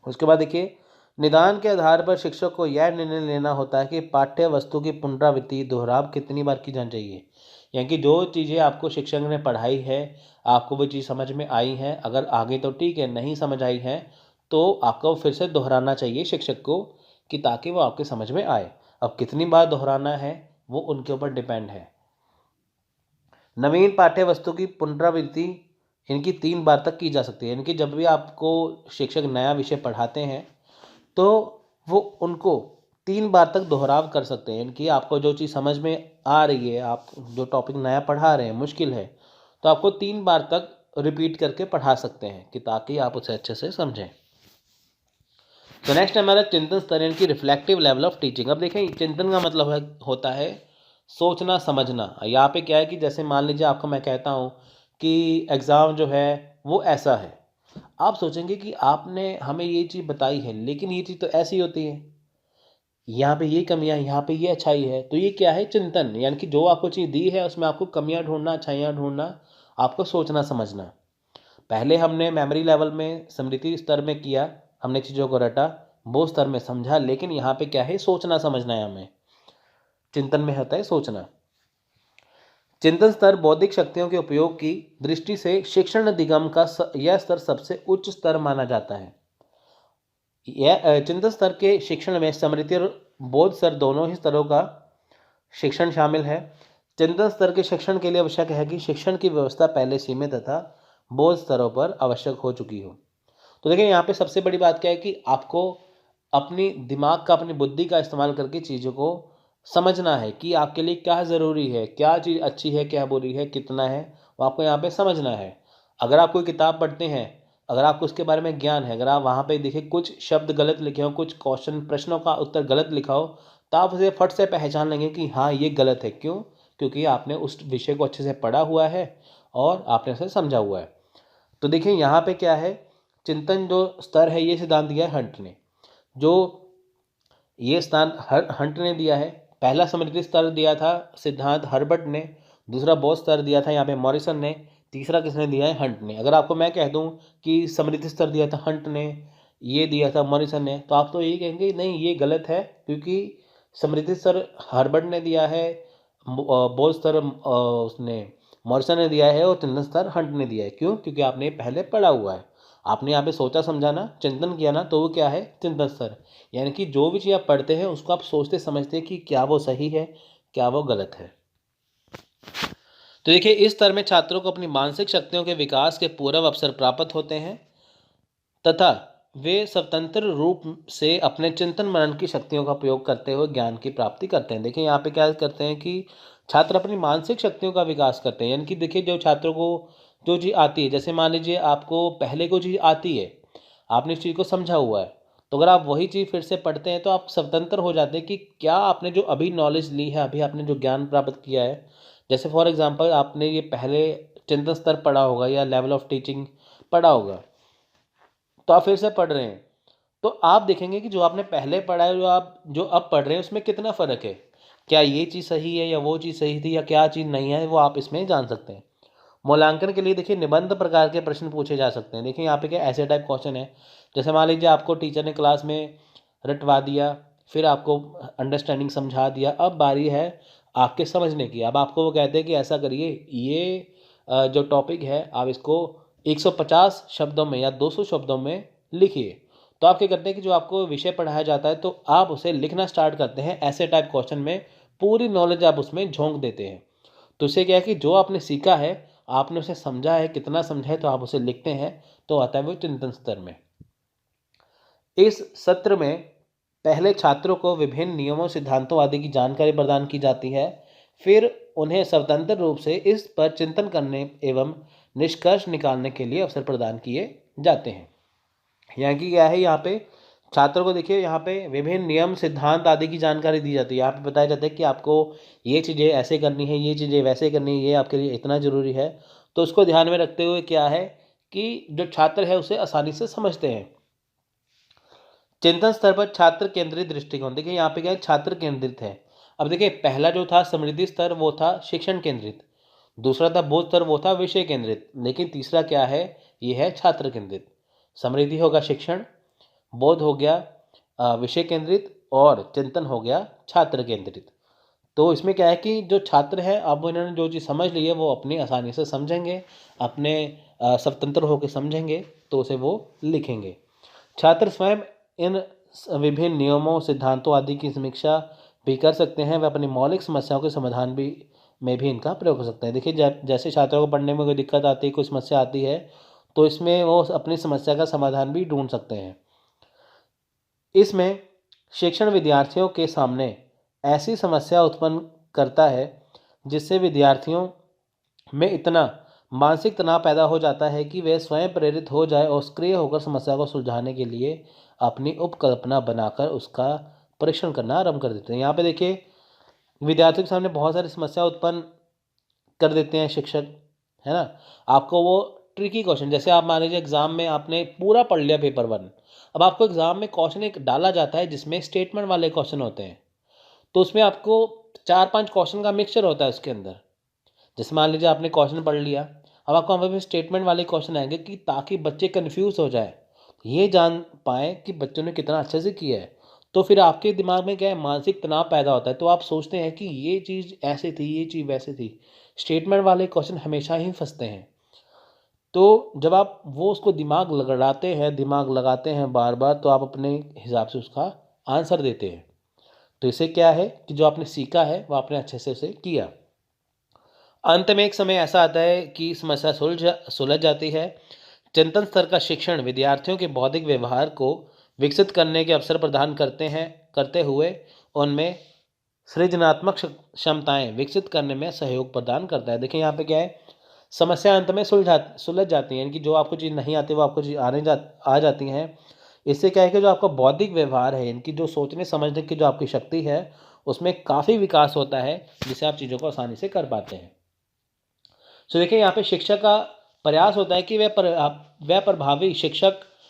उसके बाद देखिए निदान के आधार पर शिक्षक को यह निर्णय लेना होता है कि पाठ्य वस्तु की पुनरावृत्ति दोहराव कितनी बार की जानी चाहिए। यानी कि जो चीज़ें आपको शिक्षक ने पढ़ाई है, आपको वो चीज़ समझ में आई है, अगर आगे तो ठीक है, नहीं समझ आई है तो आपको फिर से दोहराना चाहिए शिक्षक को, कि ताकि वो आपके समझ में आए। अब कितनी बार दोहराना है वो उनके ऊपर डिपेंड है। नवीन पाठ्य वस्तु की पुनरावृत्ति इनकी 3 बार तक की जा सकती है। यानी कि जब भी आपको शिक्षक नया विषय पढ़ाते हैं तो वो उनको 3 बार तक दोहराव कर सकते हैं। यानी कि आपको जो चीज़ समझ में आ रही है, आप जो टॉपिक नया पढ़ा रहे हैं, मुश्किल है, तो आपको 3 बार तक रिपीट करके पढ़ा सकते हैं, कि ताकि आप उसे अच्छे से समझें। तो नेक्स्ट हमारा चिंतन स्तर, यानी कि रिफ्लेक्टिव लेवल ऑफ टीचिंग। अब देखें, चिंतन का मतलब होता है सोचना समझना। यहाँ पे क्या है कि जैसे मान लीजिए आपको मैं कहता हूँ कि एग्ज़ाम जो है वो ऐसा है, आप सोचेंगे कि आपने हमें ये चीज़ बताई है, लेकिन ये चीज़ तो ऐसी होती है, यहाँ पे ये कमियाँ, यहाँ पे ये अच्छाई है। तो ये क्या है? चिंतन। यानी कि जो आपको चीज़ दी है उसमें आपको कमियाँ ढूंढना, अच्छाइयाँ ढूंढना, आपको सोचना समझना। पहले हमने मेमोरी लेवल में, स्मृति स्तर में किया, हमने चीज़ों को रटा, वो स्तर में समझा, लेकिन यहाँ पे क्या है? सोचना समझना है हमें। चिंतन में होता है सोचना। चिंतन स्तर बौद्धिक शक्तियों के उपयोग की दृष्टि से शिक्षण अधिगम का यह स्तर सबसे उच्च स्तर माना जाता है। यह चिंतन स्तर के शिक्षण में स्मृति और बोध स्तर दोनों ही स्तरों का शिक्षण शामिल है। चिंतन स्तर के शिक्षण के लिए आवश्यक है कि शिक्षण की व्यवस्था पहले सीमित तथा बोध स्तरों पर आवश्यक हो चुकी हो। तो देखिए, यहाँ पे सबसे बड़ी बात क्या है कि आपको अपनी दिमाग का, अपनी बुद्धि का इस्तेमाल करके चीज़ों को समझना है कि आपके लिए क्या ज़रूरी है, क्या चीज़ अच्छी है, क्या बुरी है, कितना है, वो आपको यहाँ पे समझना है। अगर आप कोई किताब पढ़ते हैं, अगर आपको उसके बारे में ज्ञान है, अगर आप वहाँ पे देखिए कुछ शब्द गलत लिखे हो, कुछ क्वेश्चन, प्रश्नों का उत्तर गलत लिखा हो, तो आप उसे फट से पहचान लेंगे कि हाँ, ये गलत है। क्यों? क्योंकि आपने उस विषय को अच्छे से पढ़ा हुआ है और आपने उसे समझा हुआ है। तो देखिए, यहाँ पे क्या है, चिंतन जो स्तर है, ये सिद्धांत दिया है हंट ने। जो ये स्थान हंट ने दिया है। पहला स्मृति स्तर दिया था सिद्धांत हर्बर्ट ने, दूसरा बोध स्तर दिया था यहाँ पे मॉरिसन ने, तीसरा किसने दिया है? हंट ने। अगर आपको मैं कह दूं कि स्मृति स्तर दिया था हंट ने, ये दिया था मॉरिसन ने, तो आप तो यही कहेंगे नहीं, ये गलत है, क्योंकि स्मृति स्तर हर्बर्ट ने दिया है, बोध स्तर उसने मॉरिसन ने दिया है, और चिंतन स्तर हंट ने दिया है। क्यों? क्योंकि आपने पहले पढ़ा हुआ है, आपने यहाँ पे सोचा समझा ना, चिंतन किया ना, तो वो क्या है? चिंतन स्तर। यानी कि जो भी चीज़ आप पढ़ते हैं उसको आप सोचते समझते हैं कि क्या वो सही है, क्या वो गलत है। तो देखिए, इस स्तर में छात्रों को अपनी मानसिक शक्तियों के विकास के पूर्व अवसर प्राप्त होते हैं तथा वे स्वतंत्र रूप से अपने चिंतन मनन की शक्तियों का प्रयोग करते हुए ज्ञान की प्राप्ति करते हैं। देखिए, यहाँ पे क्या करते हैं कि छात्र अपनी मानसिक शक्तियों का विकास करते हैं। यानी कि देखिए, जो छात्रों को जो चीज़ आती है, जैसे मान लीजिए आपको पहले कोई चीज़ आती है, आपने इस चीज़ को समझा हुआ है, तो अगर आप वही चीज़ फिर से पढ़ते हैं तो आप स्वतंत्र हो जाते हैं कि क्या आपने जो अभी नॉलेज ली है, अभी आपने जो ज्ञान प्राप्त किया है, जैसे फॉर एग्जांपल आपने ये पहले चिंतन स्तर पढ़ा होगा या लेवल ऑफ टीचिंग पढ़ा होगा, तो आप फिर से पढ़ रहे हैं, तो आप देखेंगे कि जो आपने पहले पढ़ा है, जो अब पढ़ रहे हैं, उसमें कितना फ़र्क है। क्या ये चीज़ सही है या वो चीज़ सही थी, या क्या चीज़ नहीं है, वो आप इसमें जान सकते हैं। मूल्यांकन के लिए देखिए, निबंध प्रकार के प्रश्न पूछे जा सकते हैं। देखिए, यहाँ पे क्या ऐसे टाइप क्वेश्चन है, जैसे मान लीजिए आपको टीचर ने क्लास में रटवा दिया, फिर आपको अंडरस्टैंडिंग समझा दिया, अब बारी है आपके समझने की। अब आपको वो कहते हैं कि ऐसा करिए, ये जो टॉपिक है आप इसको 150 शब्दों में या 200 शब्दों में लिखिए। तो आप क्या करते हैं कि जो आपको विषय पढ़ाया जाता है, तो आप उसे लिखना स्टार्ट करते हैं। ऐसे टाइप क्वेश्चन में पूरी नॉलेज आप उसमें झोंक देते हैं। तो उससे क्या है कि जो आपने सीखा है, आपने उसे समझा है, कितना समझा है, तो आप उसे लिखते हैं, तो आता है वो चिंतन स्तर में। इस सत्र में पहले छात्रों को विभिन्न नियमों, सिद्धांतों आदि की जानकारी प्रदान की जाती है। फिर उन्हें स्वतंत्र रूप से इस पर चिंतन करने एवं निष्कर्ष निकालने के लिए अवसर प्रदान किए जाते हैं। यहाँ की क्या है, यहाँ पे छात्रों को देखिए, यहाँ पे विभिन्न नियम, सिद्धांत आदि की जानकारी दी जाती है। यहाँ पे बताया जाता है कि आपको ये चीज़ें ऐसे करनी है, ये चीज़ें वैसे करनी है, ये आपके लिए इतना ज़रूरी है। तो उसको ध्यान में रखते हुए क्या है कि जो छात्र है उसे आसानी से समझते हैं। चिंतन स्तर पर छात्र केंद्रित दृष्टिकोण। देखिए, यहाँ पे क्या है, छात्र केंद्रित है। अब देखिए, पहला जो था समृद्धि स्तर, वो था शिक्षण केंद्रित, दूसरा था बोध स्तर, वो था विषय केंद्रित, लेकिन तीसरा क्या है, ये है छात्र केंद्रित। समृद्धि होगा शिक्षण, बोध हो गया विषय केंद्रित और चिंतन हो गया छात्र केंद्रित। तो इसमें क्या है कि जो छात्र हैं अब इन्होंने जो चीज़ समझ ली है वो अपनी आसानी से समझेंगे, अपने स्वतंत्र होकर समझेंगे तो उसे वो लिखेंगे। छात्र स्वयं इन विभिन्न नियमों, सिद्धांतों आदि की समीक्षा भी कर सकते हैं। वे अपनी मौलिक समस्याओं के समाधान भी में भी इनका प्रयोग कर सकते हैं। देखिए जैसे छात्रों को पढ़ने में कोई दिक्कत आती है, कोई समस्या आती है, तो इसमें वो अपनी समस्या का समाधान भी ढूंढ सकते हैं। इसमें शिक्षण विद्यार्थियों के सामने ऐसी समस्या उत्पन्न करता है जिससे विद्यार्थियों में इतना मानसिक तनाव पैदा हो जाता है कि वे स्वयं प्रेरित हो जाए और सक्रिय होकर समस्या को सुलझाने के लिए अपनी उपकल्पना बनाकर उसका परीक्षण करना आरंभ कर देते हैं। यहाँ पे देखिए विद्यार्थियों के सामने बहुत सारी समस्या उत्पन्न कर देते हैं शिक्षक, है ना। आपको वो ट्रिकी क्वेश्चन, जैसे आप मान लीजिए एग्जाम में आपने पूरा पढ़ लिया पेपर 1, अब आपको एग्जाम में क्वेश्चन एक डाला जाता है जिसमें स्टेटमेंट वाले क्वेश्चन होते हैं, तो उसमें आपको 4-5 क्वेश्चन का मिक्सचर होता है उसके अंदर। जैसे मान लीजिए आपने क्वेश्चन पढ़ लिया, अब आपको वहाँ पे स्टेटमेंट वाले क्वेश्चन आएंगे कि ताकि बच्चे कन्फ्यूज़ हो जाए, ये जान पाएँ कि बच्चों ने कितना अच्छे से किया है। तो फिर आपके दिमाग में क्या है, मानसिक तनाव पैदा होता है, तो आप सोचते हैं कि ये चीज़ ऐसे थी, ये चीज़ वैसे थी। स्टेटमेंट वाले क्वेश्चन हमेशा ही फँसते हैं। तो जब आप वो उसको दिमाग लगाते हैं बार-बार, तो आप अपने हिसाब से उसका आंसर देते हैं। तो इससे क्या है कि जो आपने सीखा है वो आपने अच्छे से उसे किया। अंत में एक समय ऐसा आता है कि समस्या सुलझ जाती है। चिंतन स्तर का शिक्षण विद्यार्थियों के बौद्धिक व्यवहार को विकसित करने के अवसर प्रदान करते हुए उनमें सृजनात्मक क्षमताएं विकसित करने में सहयोग प्रदान करता है। देखिए यहाँ पे क्या है, समस्या अंत में सुलझ जाती है, यानी कि जो आपको चीज़ नहीं आती वो आपको चीज़ आ जाती हैं। इससे क्या है कि जो आपका बौद्धिक व्यवहार है, इनकी जो सोचने समझने की जो आपकी शक्ति है उसमें काफ़ी विकास होता है, जिससे आप चीज़ों को आसानी से कर पाते हैं। तो देखिए यहाँ पे शिक्षक का प्रयास होता है कि वह प्रभावी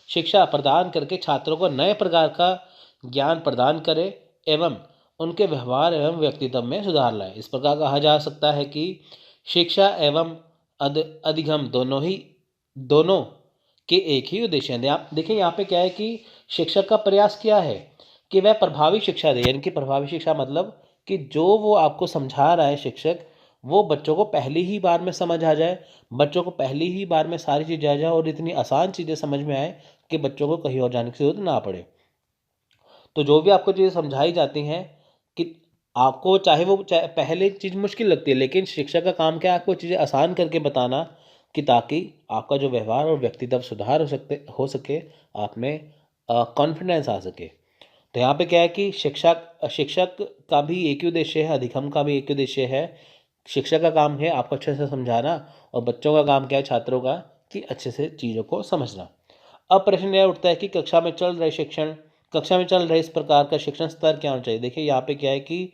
शिक्षा प्रदान करके छात्रों को नए प्रकार का ज्ञान प्रदान करे एवं उनके व्यवहार एवं व्यक्तित्व में सुधार लाए। इस प्रकार कहा जा सकता है कि शिक्षा एवं अधिगम दोनों के एक ही उद्देश्य हैं। आप देखिए यहाँ पे क्या है कि शिक्षक का प्रयास क्या है कि वह प्रभावी शिक्षा दे, यानी कि प्रभावी शिक्षा मतलब कि जो वो आपको समझा रहा है शिक्षक, वो बच्चों को पहली ही बार में समझ आ जाए, बच्चों को पहली ही बार में सारी चीज़ें आ जाए और इतनी आसान चीज़ें समझ में आए कि बच्चों को कहीं और जाने की ज़रूरत ना पड़े। तो जो भी आपको चीज़ें समझाई जाती हैं कि आपको चाहे पहले चीज़ मुश्किल लगती है, लेकिन शिक्षक का काम क्या है, आपको चीज़ें आसान करके बताना कि ताकि आपका जो व्यवहार और व्यक्तित्व सुधार हो सके, आप में कॉन्फिडेंस आ सके। तो यहाँ पे क्या है कि शिक्षक का भी एक ही उद्देश्य है, अधिगम का भी एक ही उद्देश्य है। शिक्षक का काम है आपको अच्छे से समझाना और बच्चों का काम क्या है, छात्रों का, कि अच्छे से चीज़ों को समझना। अब प्रश्न यह उठता है कि कक्षा में चल रहे इस प्रकार का शिक्षण स्तर क्या होना चाहिए। देखिए यहाँ पे क्या है कि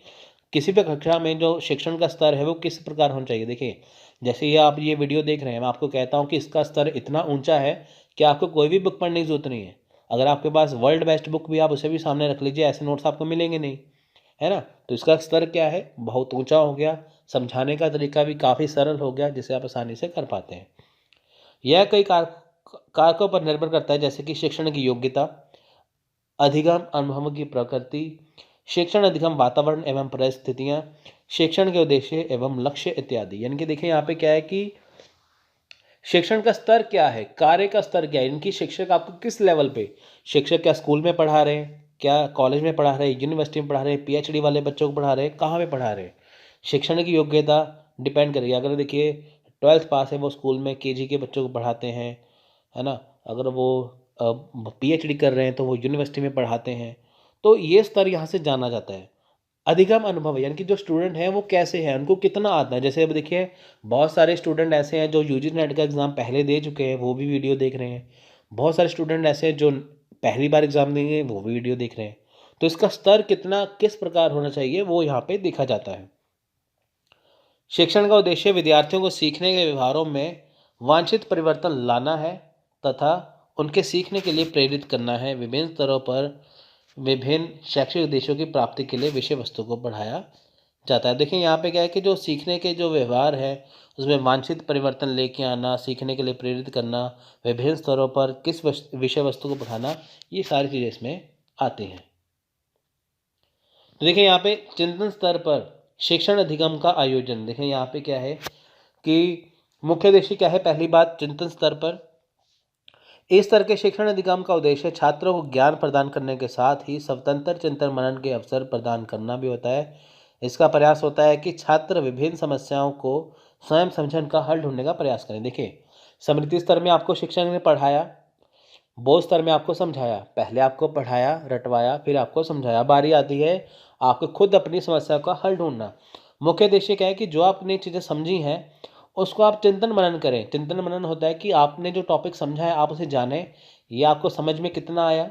किसी भी कक्षा में जो शिक्षण का स्तर है वो किस प्रकार होना चाहिए। देखिए जैसे ये आप ये वीडियो देख रहे हैं, मैं आपको कहता हूँ कि इसका स्तर इतना ऊंचा है कि आपको कोई भी बुक पढ़ने की जरूरत नहीं है। अगर आपके पास वर्ल्ड बेस्ट बुक भी आप उसे भी सामने रख लीजिए, ऐसे नोट्स आपको मिलेंगे नहीं, है ना। तो इसका स्तर क्या है, बहुत ऊंचा हो गया। समझाने का तरीका भी काफ़ी सरल हो गया जिसे आप आसानी से कर पाते हैं। यह कई कारकों पर निर्भर करता है, जैसे कि शिक्षण की योग्यता, अधिगम अनुभव की प्रकृति, शिक्षण अधिगम वातावरण एवं परिस्थितियाँ, शिक्षण के उद्देश्य एवं लक्ष्य इत्यादि। यानी कि देखिए यहाँ पे क्या है कि शिक्षण का स्तर क्या है, कार्य का स्तर क्या है, इनकी शिक्षक आपको किस लेवल पे, शिक्षक क्या स्कूल में पढ़ा रहे हैं, क्या कॉलेज में पढ़ा रहे हैं, यूनिवर्सिटी में पढ़ा रहे हैं, पीएचडी वाले बच्चों को पढ़ा रहे हैं, कहाँ पे पढ़ा रहे हैं। शिक्षण की योग्यता डिपेंड करेगी। अगर देखिए 12th पास है, वो स्कूल में केजी के बच्चों को पढ़ाते हैं, है ना। अगर वो पीएचडी कर रहे हैं तो वो यूनिवर्सिटी में पढ़ाते हैं। तो ये स्तर यहाँ से जाना जाता है। अधिगम अनुभव यानी कि जो स्टूडेंट हैं वो कैसे हैं, उनको कितना आता है। जैसे अब देखिए बहुत सारे स्टूडेंट ऐसे हैं जो यूजी नेट का एग्ज़ाम पहले दे चुके हैं, वो भी वीडियो देख रहे हैं। बहुत सारे स्टूडेंट ऐसे हैं जो पहली बार एग्ज़ाम देंगे, वो भी वीडियो देख रहे हैं। तो इसका स्तर किस प्रकार होना चाहिए वो यहाँ पे देखा जाता है। शिक्षण का उद्देश्य विद्यार्थियों को सीखने के व्यवहारों में वांछित परिवर्तन लाना है तथा उनके सीखने के लिए प्रेरित करना है। विभिन्न स्तरों पर विभिन्न शैक्षिक उद्देश्यों की प्राप्ति के लिए विषय वस्तु को बढ़ाया जाता है। देखिए यहाँ पे क्या है कि जो सीखने के जो व्यवहार है उसमें वांछित परिवर्तन लेके आना, सीखने के लिए प्रेरित करना, विभिन्न स्तरों पर किस विषय वस्तु को बढ़ाना, ये सारी चीज़ें इसमें आती हैं। तो देखिए यहाँ पे चिंतन स्तर पर शिक्षण अधिगम का आयोजन, देखें यहाँ पे क्या है कि मुख्य उद्देश्य क्या है। पहली बात, चिंतन स्तर पर इस स्तर के शिक्षण अधिगम का उद्देश्य छात्रों को ज्ञान प्रदान करने के साथ ही स्वतंत्र चिंतन मनन के अवसर प्रदान करना भी होता है। इसका प्रयास होता है कि छात्र विभिन्न समस्याओं को स्वयं समझने का हल ढूंढने का प्रयास करें। देखिए, स्मृति स्तर में आपको शिक्षक ने पढ़ाया, बोध स्तर में आपको समझाया, पहले आपको पढ़ाया, रटवाया, फिर आपको समझाया। बारी आती है आपको खुद अपनी समस्या का हल ढूंढना। मुख्य उद्देश्य क्या है कि जो आपने चीज़ें समझी हैं उसको आप चिंतन मनन करें। चिंतन मनन होता है कि आपने जो टॉपिक समझा है आप उसे जानें, ये आपको समझ में कितना आया,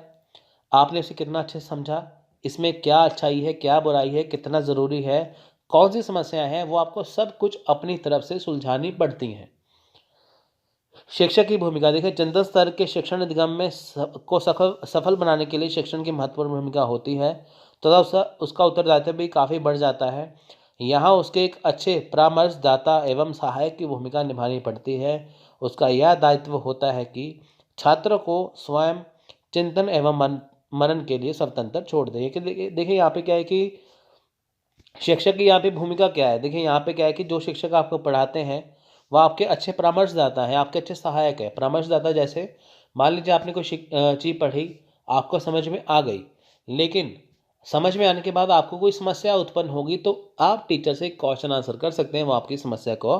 आपने उसे कितना अच्छे से समझा, इसमें क्या अच्छाई है, क्या बुराई है, कितना ज़रूरी है, कौन सी समस्याएं हैं, वो आपको सब कुछ अपनी तरफ से सुलझानी पड़ती हैं। शिक्षक की भूमिका, देखिए चिंतन स्तर के शिक्षण अधिगम में को सफल बनाने के लिए शिक्षण की महत्वपूर्ण भूमिका होती है, तथा उसका उत्तरदायित्व भी काफ़ी बढ़ जाता है। यहाँ उसके एक अच्छे परामर्शदाता एवं सहायक की भूमिका निभानी पड़ती है। उसका यह दायित्व होता है कि छात्र को स्वयं चिंतन एवं मनन के लिए स्वतंत्र छोड़ दे। देखिए यहाँ पे क्या है कि शिक्षक की यहाँ पे भूमिका क्या है। देखिए यहाँ पे क्या है कि जो शिक्षक आपको पढ़ाते हैं वह आपके अच्छे परामर्शदाता हैं, आपके अच्छे सहायक है। परामर्शदाता जैसे मान लीजिए आपने कोई चीज़ पढ़ी, आपको समझ में आ गई, लेकिन समझ में आने के बाद आपको कोई समस्या उत्पन्न होगी तो आप टीचर से क्वेश्चन आंसर कर सकते हैं, वो आपकी समस्या को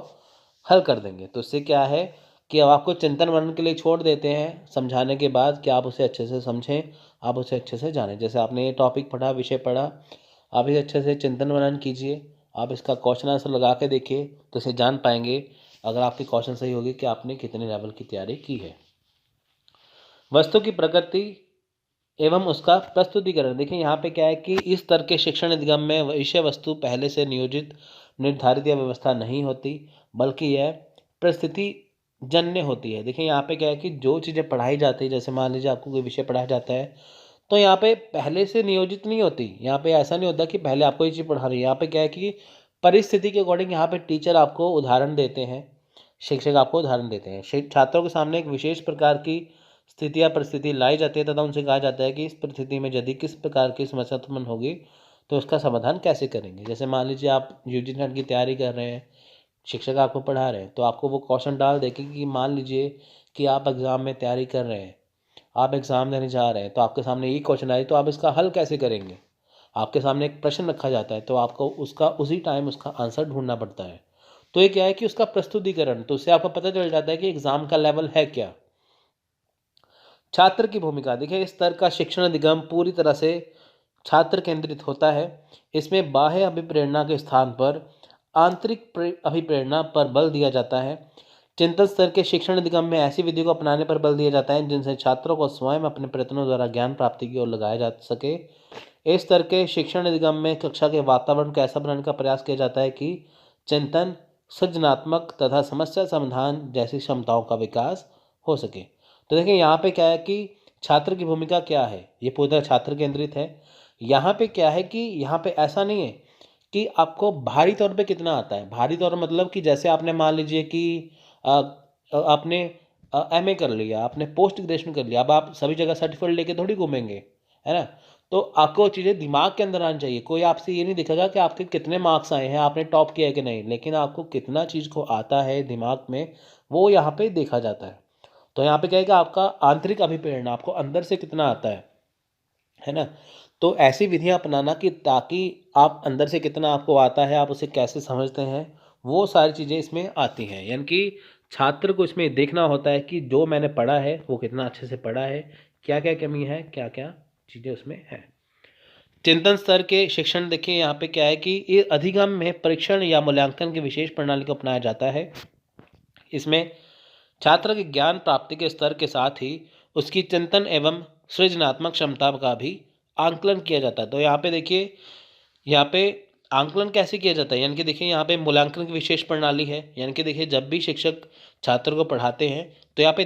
हल कर देंगे। तो इससे क्या है कि अब आपको चिंतन मनन के लिए छोड़ देते हैं समझाने के बाद कि आप उसे अच्छे से समझें, आप उसे अच्छे से जानें। जैसे आपने ये टॉपिक पढ़ा, विषय पढ़ा, आप इसे अच्छे से चिंतन मनन कीजिए, आप इसका क्वेश्चन आंसर लगा के देखिए तो इसे जान पाएंगे, अगर आपकी क्वेश्चन सही होगी, कि आपने कितने लेवल की तैयारी की है। वस्तु की प्रकृति एवं उसका प्रस्तुतिकरण, देखिए यहाँ पे क्या है कि इस स्तर के शिक्षण अधिगम में विषय वस्तु पहले से नियोजित, निर्धारित या व्यवस्था नहीं होती, बल्कि यह परिस्थिति जन्य होती है। देखिए यहाँ पे क्या है कि जो चीज़ें पढ़ाई जाती है, जैसे मान लीजिए आपको कोई विषय पढ़ाया जाता है, तो यहाँ पे पहले से नियोजित नहीं होती। यहाँ पे ऐसा नहीं होता कि पहले आपको ये चीज़ पढ़ा रही है। यहाँ पे क्या है कि परिस्थिति के अकॉर्डिंग यहाँ पे टीचर आपको उदाहरण देते हैं, शिक्षक आपको उदाहरण देते हैं। छात्रों के सामने एक विशेष प्रकार की स्थिति या परिस्थिति लाई जाती है तथा उनसे कहा जाता है कि इस परिस्थिति में यदि किस प्रकार की समस्या उत्पन्न होगी तो उसका समाधान कैसे करेंगे। जैसे मान लीजिए आप यूजी नेट की तैयारी कर रहे हैं, शिक्षक आपको पढ़ा रहे हैं, तो आपको वो क्वेश्चन डाल देंगे कि मान लीजिए कि आप एग्ज़ाम में तैयारी कर रहे हैं, आप एग्ज़ाम देने जा रहे हैं, तो आपके सामने ये क्वेश्चन आए तो आप इसका हल कैसे करेंगे। आपके सामने एक प्रश्न रखा जाता है तो आपको उसका उसी टाइम उसका आंसर ढूंढना पड़ता है। तो ये क्या है कि उसका प्रस्तुतिकरण, तो उससे आपको पता चल जाता है कि एग्ज़ाम का लेवल है क्या। छात्र की भूमिका, देखिए इस स्तर का शिक्षण अधिगम पूरी तरह से छात्र केंद्रित होता है। इसमें बाह्य अभिप्रेरणा के स्थान पर आंतरिक अभिप्रेरणा पर बल दिया जाता है। चिंतन स्तर के शिक्षण अधिगम में ऐसी विधियों को अपनाने पर बल दिया जाता है जिनसे छात्रों को स्वयं अपने प्रयत्नों द्वारा ज्ञान प्राप्ति की ओर लगाया जा सके। इस स्तर के शिक्षण अधिगम में कक्षा के वातावरण को ऐसा बनाने का प्रयास किया जाता है कि चिंतन, सृजनात्मक तथा समस्या समाधान जैसी क्षमताओं का विकास हो सके। तो देखिए यहाँ पे क्या है कि छात्र की भूमिका क्या है, ये पूरी तरह छात्र केंद्रित है। यहाँ पे क्या है कि यहाँ पे ऐसा नहीं है कि आपको भारी तौर पे कितना आता है। भारी तौर मतलब कि जैसे आपने मान लीजिए कि आपने एमए कर लिया, आपने पोस्ट ग्रेजुएशन कर लिया, अब आप सभी जगह सर्टिफिकेट लेके थोड़ी घूमेंगे, है ना। तो आपको चीज़ें दिमाग के अंदर आनी चाहिए। कोई आपसे ये नहीं दिखेगा कि आपके कितने मार्क्स आए हैं, आपने टॉप किया है कि नहीं, लेकिन आपको कितना चीज़ को आता है दिमाग में, वो यहाँ पे देखा जाता है। तो यहाँ पे क्या है कि आपका आंतरिक अभिप्रेरणा, आपको अंदर से कितना आता है ना। तो ऐसी विधियाँ अपनाना कि ताकि आप अंदर से कितना आपको आता है, आप उसे कैसे समझते हैं, वो सारी चीज़ें इसमें आती हैं। यानी कि छात्र को इसमें देखना होता है कि जो मैंने पढ़ा है वो कितना अच्छे से पढ़ा है, क्या क्या कमी है, क्या क्या चीज़ें उसमें है। चिंतन स्तर के शिक्षण, देखिए यहाँ पे क्या है कि ये अधिगम में परीक्षण या मूल्यांकन की विशेष प्रणाली को अपनाया जाता है। इसमें छात्र की ज्ञान प्राप्ति के स्तर के साथ ही उसकी चिंतन एवं सृजनात्मक क्षमता का भी आंकलन किया जाता है। तो यहाँ पे देखिए, यहाँ पे आंकलन कैसे किया जाता है, यानी कि देखिए यहाँ पे मूल्यांकन की विशेष प्रणाली है। यानी कि देखिए जब भी शिक्षक छात्र को पढ़ाते हैं तो यहाँ पे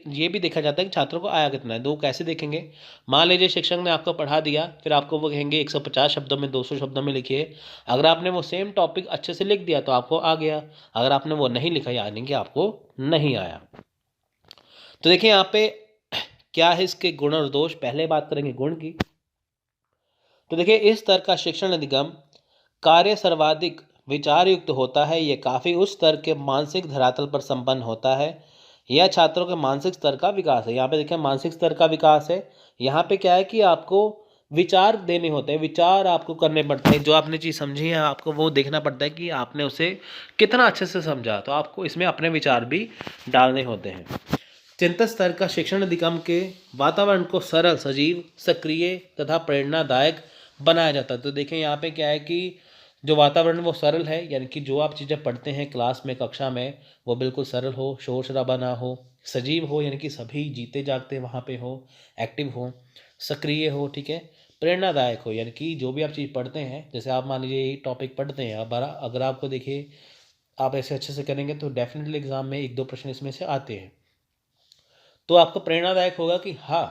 ये भी देखा जाता है कि छात्रों को आया कितना है। तो वो कैसे देखेंगे, मान लीजिए शिक्षक ने आपको पढ़ा दिया, फिर आपको वो कहेंगे 150 शब्दों में, 200 शब्दों में लिखिए। अगर आपने वो सेम टॉपिक अच्छे से लिख दिया तो आपको आ गया, अगर आपने वो नहीं लिखा यानी कि आपको नहीं आया। तो देखिए यहाँ पे क्या है इसके गुण और दोष। पहले बात करेंगे गुण की। तो देखिए इस स्तर का शिक्षण अधिगम कार्य सर्वाधिक विचार युक्त होता है। ये काफ़ी उच्च स्तर के मानसिक धरातल पर संपन्न होता है। यह छात्रों के मानसिक स्तर का विकास है। यहाँ पे देखिए मानसिक स्तर का विकास है। यहाँ पे क्या है कि आपको विचार देने होते हैं, विचार आपको करने पड़ते हैं। जो आपने चीज़ समझी है आपको वो देखना पड़ता है कि आपने उसे कितना अच्छे से समझा, तो आपको इसमें अपने विचार भी डालने होते हैं। चिंतन स्तर का शिक्षण अधिगम के वातावरण को सरल, सजीव, सक्रिय तथा प्रेरणादायक बनाया जाता है। तो देखें यहाँ पे क्या है कि जो वातावरण वो सरल है, यानी कि जो आप चीज़ें पढ़ते हैं क्लास में, कक्षा में, वो बिल्कुल सरल हो, शोर शराबा ना हो, सजीव हो यानी कि सभी जीते जागते वहाँ पे हो, एक्टिव हो, सक्रिय हो, ठीक है, प्रेरणादायक हो यानी कि जो भी आप चीज़ पढ़ते हैं, जैसे आप मान लीजिए ये टॉपिक पढ़ते हैं, अब अगर आपको देखिए आप ऐसे अच्छे से करेंगे तो डेफिनेटली एग्जाम में एक दो प्रश्न इसमें से आते हैं, तो आपको प्रेरणादायक होगा कि हाँ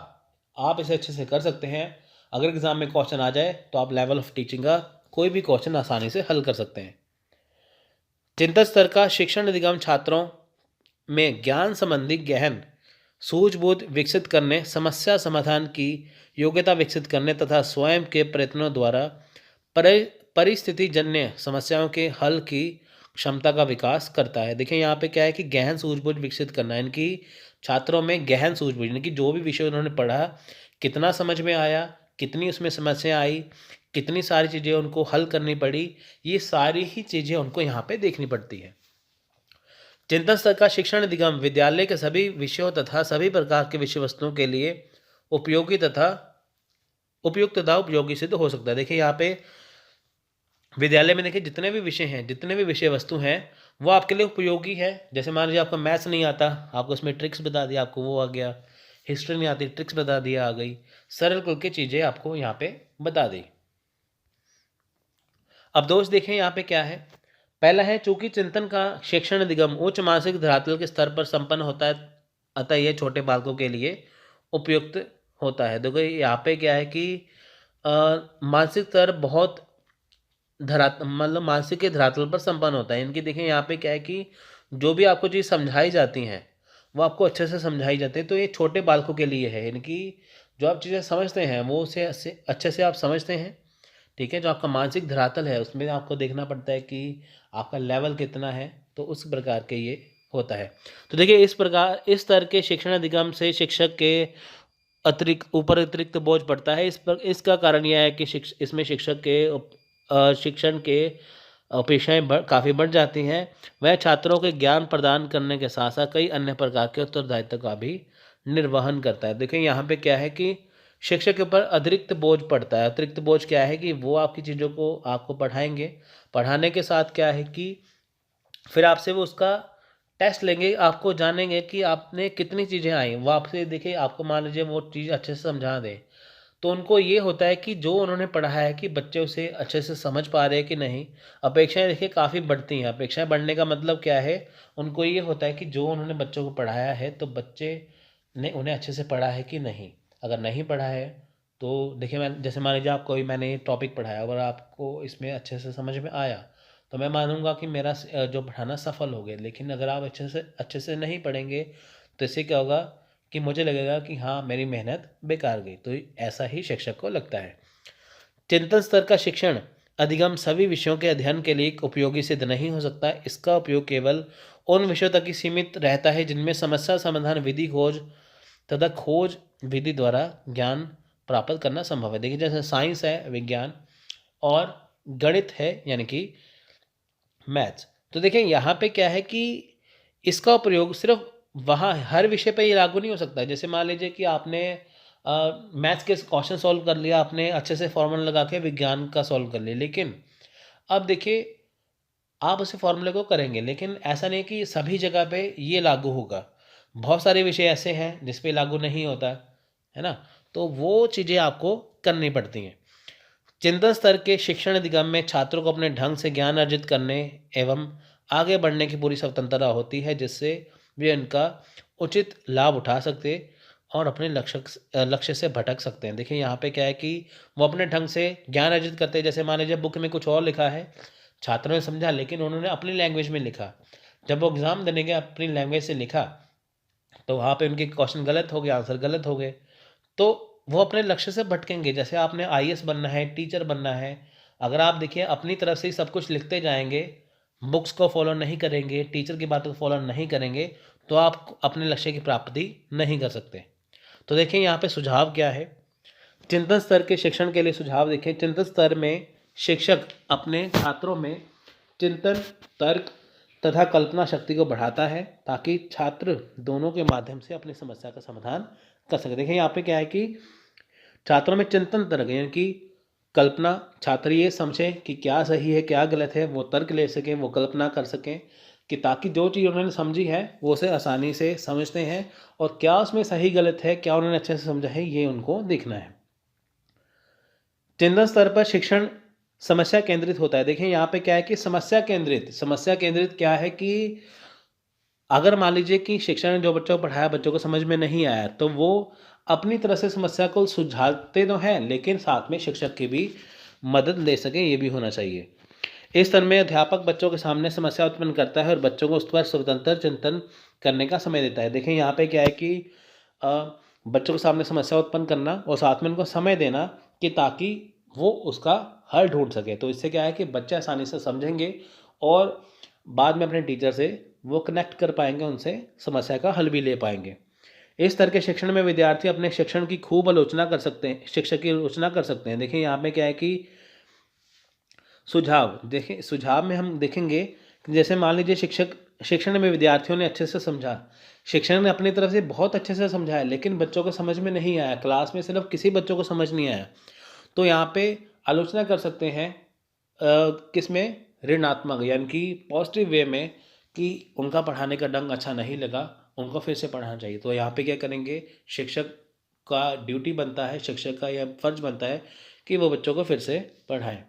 आप इसे अच्छे से कर सकते हैं। अगर एग्जाम में क्वेश्चन आ जाए तो आप लेवल ऑफ टीचिंग का कोई भी क्वेश्चन आसानी से हल कर सकते हैं। चिंतन स्तर का शिक्षण अधिगम छात्रों में ज्ञान संबंधी गहन सूझबूझ विकसित करने, समस्या समाधान की योग्यता विकसित करने तथा स्वयं के प्रयत्नों द्वारा परिस्थितिजन्य समस्याओं के हल की क्षमता का विकास करता है। देखिए यहाँ पे क्या है कि गहन सूझबूझ विकसित करना है, इनकी छात्रों में गहन सूझबूझ यानी कि जो भी विषय उन्होंने पढ़ा कितना समझ में आया, कितनी उसमें समस्या आई, कितनी सारी चीज़ें उनको हल करनी पड़ी, ये सारी ही चीज़ें उनको यहाँ पे देखनी पड़ती है। चिंतन स्तर का शिक्षण अधिगम विद्यालय के सभी विषयों तथा सभी प्रकार के विषय वस्तुओं के लिए उपयोगी तथा उपयुक्त तथा उपयोगी सिद्ध हो सकता है। देखिए यहाँ पे विद्यालय में देखिए जितने भी विषय हैं, जितने भी विषय वस्तु हैं, वो आपके लिए उपयोगी है। जैसे मान लीजिए आपको मैथ्स नहीं आता, आपको उसमें ट्रिक्स बता दिया, आपको वो आ गया। हिस्ट्री नहीं आती, ट्रिक्स बता दिया, आ गई। सरल करके चीज़ें आपको यहाँ पे बता दी। अब दोस्त देखें यहाँ पे क्या है। पहला है, चूंकि चिंतन का शिक्षण अधिगम उच्च मानसिक धरातल के स्तर पर संपन्न होता है, अतः यह छोटे बालकों के लिए उपयुक्त होता है। देखो यहाँ पे क्या है कि मानसिक स्तर बहुत मतलब मानसिक के धरातल पर संपन्न होता है। इनकी देखें यहाँ पे क्या है कि जो भी आपको चीज़ समझाई जाती हैं वो आपको अच्छे से समझाई जाती है, तो ये छोटे बालकों के लिए है। इनकी जो आप चीज़ें समझते हैं वो उसे अच्छे से आप समझते हैं, ठीक है। जो आपका मानसिक धरातल है उसमें आपको देखना पड़ता है कि आपका लेवल कितना है, तो उस प्रकार के ये होता है। तो देखिए इस प्रकार इस तरह के शिक्षण अधिगम से शिक्षक के अतिरिक्त बोझ पड़ता है। इसका कारण यह है कि इसमें शिक्षक के शिक्षण के अपेक्षाएं काफ़ी बढ़ जाती हैं। वह छात्रों के ज्ञान प्रदान करने के साथ साथ कई अन्य प्रकार के उत्तरदायित्व का भी निर्वहन करता है। देखिए यहाँ पे क्या है कि शिक्षक के ऊपर अतिरिक्त बोझ पड़ता है। अतिरिक्त बोझ क्या है कि वो आपकी चीज़ों को आपको पढ़ाएंगे, पढ़ाने के साथ क्या है कि फिर आपसे वो उसका टेस्ट लेंगे, आपको जानेंगे कि आपने कितनी चीज़ें आई। वो आपसे देखिए, आपको मान लीजिए वो चीज़ अच्छे से समझा दें, तो उनको ये होता है कि जो उन्होंने पढ़ा है कि बच्चे उसे अच्छे से समझ पा रहे हैं कि नहीं। अपेक्षाएं देखिए काफ़ी बढ़ती हैं। अपेक्षाएं बढ़ने का मतलब क्या है, उनको ये होता है कि जो उन्होंने बच्चों को पढ़ाया है तो बच्चे ने उन्हें अच्छे से पढ़ा है कि नहीं। अगर नहीं पढ़ा है तो देखिए, मैं जैसे मान लीजिए आपको मैंने टॉपिक पढ़ाया, अगर आपको इसमें अच्छे से समझ में आया तो मैं मानूंगा कि मेरा जो पढ़ाना सफल हो गया। लेकिन अगर आप अच्छे से नहीं पढ़ेंगे तो इससे क्या होगा कि मुझे लगेगा कि हाँ मेरी मेहनत बेकार गई। तो ऐसा ही शिक्षक को लगता है। चिंतन स्तर का शिक्षण अधिगम सभी विषयों के अध्ययन के लिए उपयोगी सिद्ध नहीं हो सकता। इसका उपयोग केवल उन विषयों तक ही सीमित रहता है जिनमें समस्या समाधान विधि खोज तथा खोज विधि द्वारा ज्ञान प्राप्त करना संभव है। देखिए जैसे साइंस है, विज्ञान, और गणित है यानी कि मैथ्स। तो देखिए यहाँ पे क्या है कि इसका प्रयोग सिर्फ वहाँ हर विषय पे ये लागू नहीं हो सकता। जैसे मान लीजिए कि आपने मैथ्स के क्वेश्चन सॉल्व कर लिया, आपने अच्छे से फॉर्मूला लगा के विज्ञान का सॉल्व कर लिया, लेकिन अब देखिए आप उसे फॉर्मूले को करेंगे, लेकिन ऐसा नहीं कि सभी जगह पे ये लागू होगा। बहुत सारे विषय ऐसे हैं जिस पे लागू नहीं होता है ना, तो वो चीज़ें आपको करनी पड़ती हैं। चिंतन स्तर के शिक्षण अधिगम में छात्रों को अपने ढंग से ज्ञान अर्जित करने एवं आगे बढ़ने की पूरी स्वतंत्रता होती है, जिससे वे उनका उचित लाभ उठा सकते और अपने लक्ष्य से भटक सकते हैं। देखिए यहाँ पे क्या है कि वो अपने ढंग से ज्ञान अर्जित करते हैं। जैसे मान लीजिए बुक में कुछ और लिखा है, छात्रों ने समझा, लेकिन उन्होंने अपनी लैंग्वेज में लिखा। जब वो एग्ज़ाम देने गए अपनी लैंग्वेज से लिखा तो वहाँ पे उनके क्वेश्चन गलत हो गए, आंसर गलत हो गए। तो वो अपने लक्ष्य से भटकेंगे। जैसे आपने आईएएस बनना है, टीचर बनना है, अगर आप देखिए अपनी तरफ से ही सब कुछ लिखते जाएंगे, बुक्स को फॉलो नहीं करेंगे, टीचर की बातों को फॉलो नहीं करेंगे, तो आप अपने लक्ष्य की प्राप्ति नहीं कर सकते। तो देखिए यहाँ पे सुझाव क्या है, चिंतन स्तर के शिक्षण के लिए सुझाव देखें। चिंतन स्तर में शिक्षक अपने छात्रों में चिंतन, तर्क तथा कल्पना शक्ति को बढ़ाता है, ताकि छात्र दोनों के माध्यम से अपनी समस्या का समाधान कर सके। देखिए यहाँ पे क्या है कि छात्रों में चिंतन तर्क यानी कि कल्पना, छात्र ये समझें कि क्या सही है क्या गलत है, वो तर्क ले सकें, वो कल्पना कर सकें, कि ताकि जो चीज़ उन्होंने समझी है वो उसे आसानी से समझते हैं, और क्या उसमें सही गलत है, क्या उन्होंने अच्छे से समझा है, ये उनको देखना है। चिंतन स्तर पर शिक्षण समस्या केंद्रित होता है। देखिए यहाँ पे क्या है कि समस्या केंद्रित क्या है कि अगर मान लीजिए कि शिक्षक ने जो बच्चों को पढ़ाया बच्चों को समझ में नहीं आया, तो वो अपनी तरह से समस्या को सुलझाते तो हैं, लेकिन साथ में शिक्षक की भी मदद ले सके, ये भी होना चाहिए। इस तरह में अध्यापक बच्चों के सामने समस्या उत्पन्न करता है और बच्चों को उस पर स्वतंत्र चिंतन करने का समय देता है। देखिए यहाँ पे क्या है कि बच्चों के सामने समस्या उत्पन्न करना और साथ में उनको समय देना, कि ताकि वो उसका हल ढूंढ सके। तो इससे क्या है कि बच्चे आसानी से समझेंगे और बाद में अपने टीचर से वो कनेक्ट कर पाएंगे, उनसे समस्या का हल भी ले पाएंगे। इस तरह के शिक्षण में विद्यार्थी अपने शिक्षण की खूब आलोचना कर सकते हैं, शिक्षक की आलोचना कर सकते हैं। देखिए यहाँ पे क्या है कि सुझाव, देखिए सुझाव में हम देखेंगे कि जैसे मान लीजिए शिक्षण में विद्यार्थियों ने अच्छे से समझा, शिक्षक ने अपनी तरफ से बहुत अच्छे से समझाया, लेकिन बच्चों को समझ में नहीं आया, क्लास में सिर्फ किसी बच्चों को समझ नहीं आया, तो यहाँ पे आलोचना कर सकते हैं किसमें, ऋणात्मक यानी कि पॉजिटिव वे में, कि उनका पढ़ाने का ढंग अच्छा नहीं लगा, उनको फिर से पढ़ाना चाहिए। तो यहाँ पे क्या करेंगे, शिक्षक का ड्यूटी बनता है, शिक्षक का यह फर्ज बनता है कि वो बच्चों को फिर से पढ़ाएं।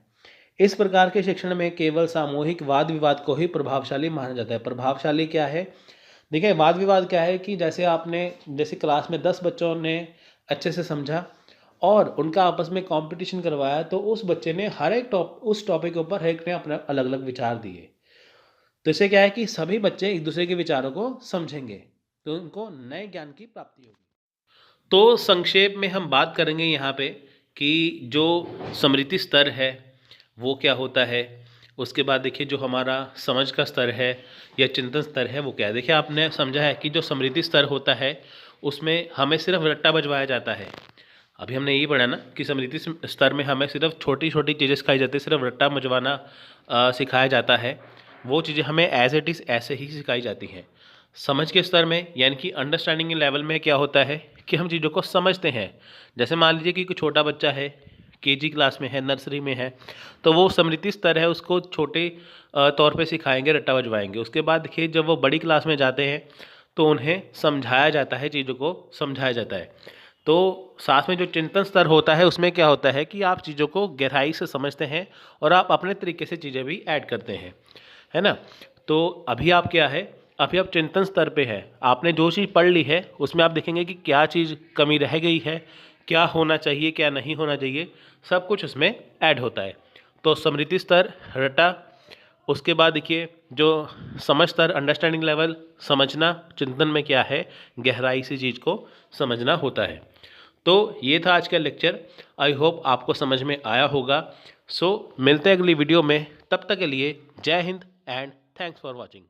इस प्रकार के शिक्षण में केवल सामूहिक वाद विवाद को ही प्रभावशाली माना जाता है। प्रभावशाली क्या है, देखिए वाद विवाद क्या है कि जैसे क्लास में 10 बच्चों ने अच्छे से समझा और उनका आपस में कंपटीशन करवाया, तो उस बच्चे ने उस टॉपिक के ऊपर हर एक ने अपना अलग अलग विचार दिए। तो इससे क्या है कि सभी बच्चे एक दूसरे के विचारों को समझेंगे, तो उनको नए ज्ञान की प्राप्ति होगी। तो संक्षेप में हम बात करेंगे यहाँ पे कि जो स्मृति स्तर है वो क्या होता है, उसके बाद देखिए जो हमारा समझ का स्तर है या चिंतन स्तर है वो क्या है। देखिए आपने समझा है कि जो स्मृति स्तर होता है उसमें हमें सिर्फ रट्टा बजवाया जाता है। अभी हमने यही पढ़ा ना कि स्मृति स्तर में हमें सिर्फ छोटी छोटी चीज़ें सिखाई जाती है, सिर्फ रट्टा बजवाना सिखाया जाता है। वो चीज़ें हमें एज इट इज़ ऐसे ही सिखाई जाती हैं। समझ के स्तर में यानी कि अंडरस्टैंडिंग लेवल में क्या होता है कि हम चीज़ों को समझते हैं। जैसे मान लीजिए कि कोई छोटा बच्चा है, केजी क्लास में है, नर्सरी में है, तो वो स्मृति स्तर है, उसको छोटे तौर पे सिखाएंगे, रट्टा बजवाएंगे। उसके बाद देखिए जब वो बड़ी क्लास में जाते हैं तो उन्हें समझाया जाता है, चीज़ों को समझाया जाता है। तो साथ में जो चिंतन स्तर होता है उसमें क्या होता है कि आप चीज़ों को गहराई से समझते हैं और आप अपने तरीके से चीज़ें भी ऐड करते हैं, है ना। तो अभी आप क्या है, अभी आप चिंतन स्तर पे है, आपने जो चीज़ पढ़ ली है उसमें आप देखेंगे कि क्या चीज़ कमी रह गई है, क्या होना चाहिए क्या नहीं होना चाहिए, सब कुछ उसमें ऐड होता है। तो स्मृति स्तर रटा, उसके बाद देखिए जो समझ स्तर अंडरस्टैंडिंग लेवल, समझना, चिंतन में क्या है, गहराई से चीज़ को समझना होता है। तो ये था आज का लेक्चर, आई होप आपको समझ में आया होगा। सो मिलते हैं अगली वीडियो में, तब तक के लिए जय Hind and thanks for watching.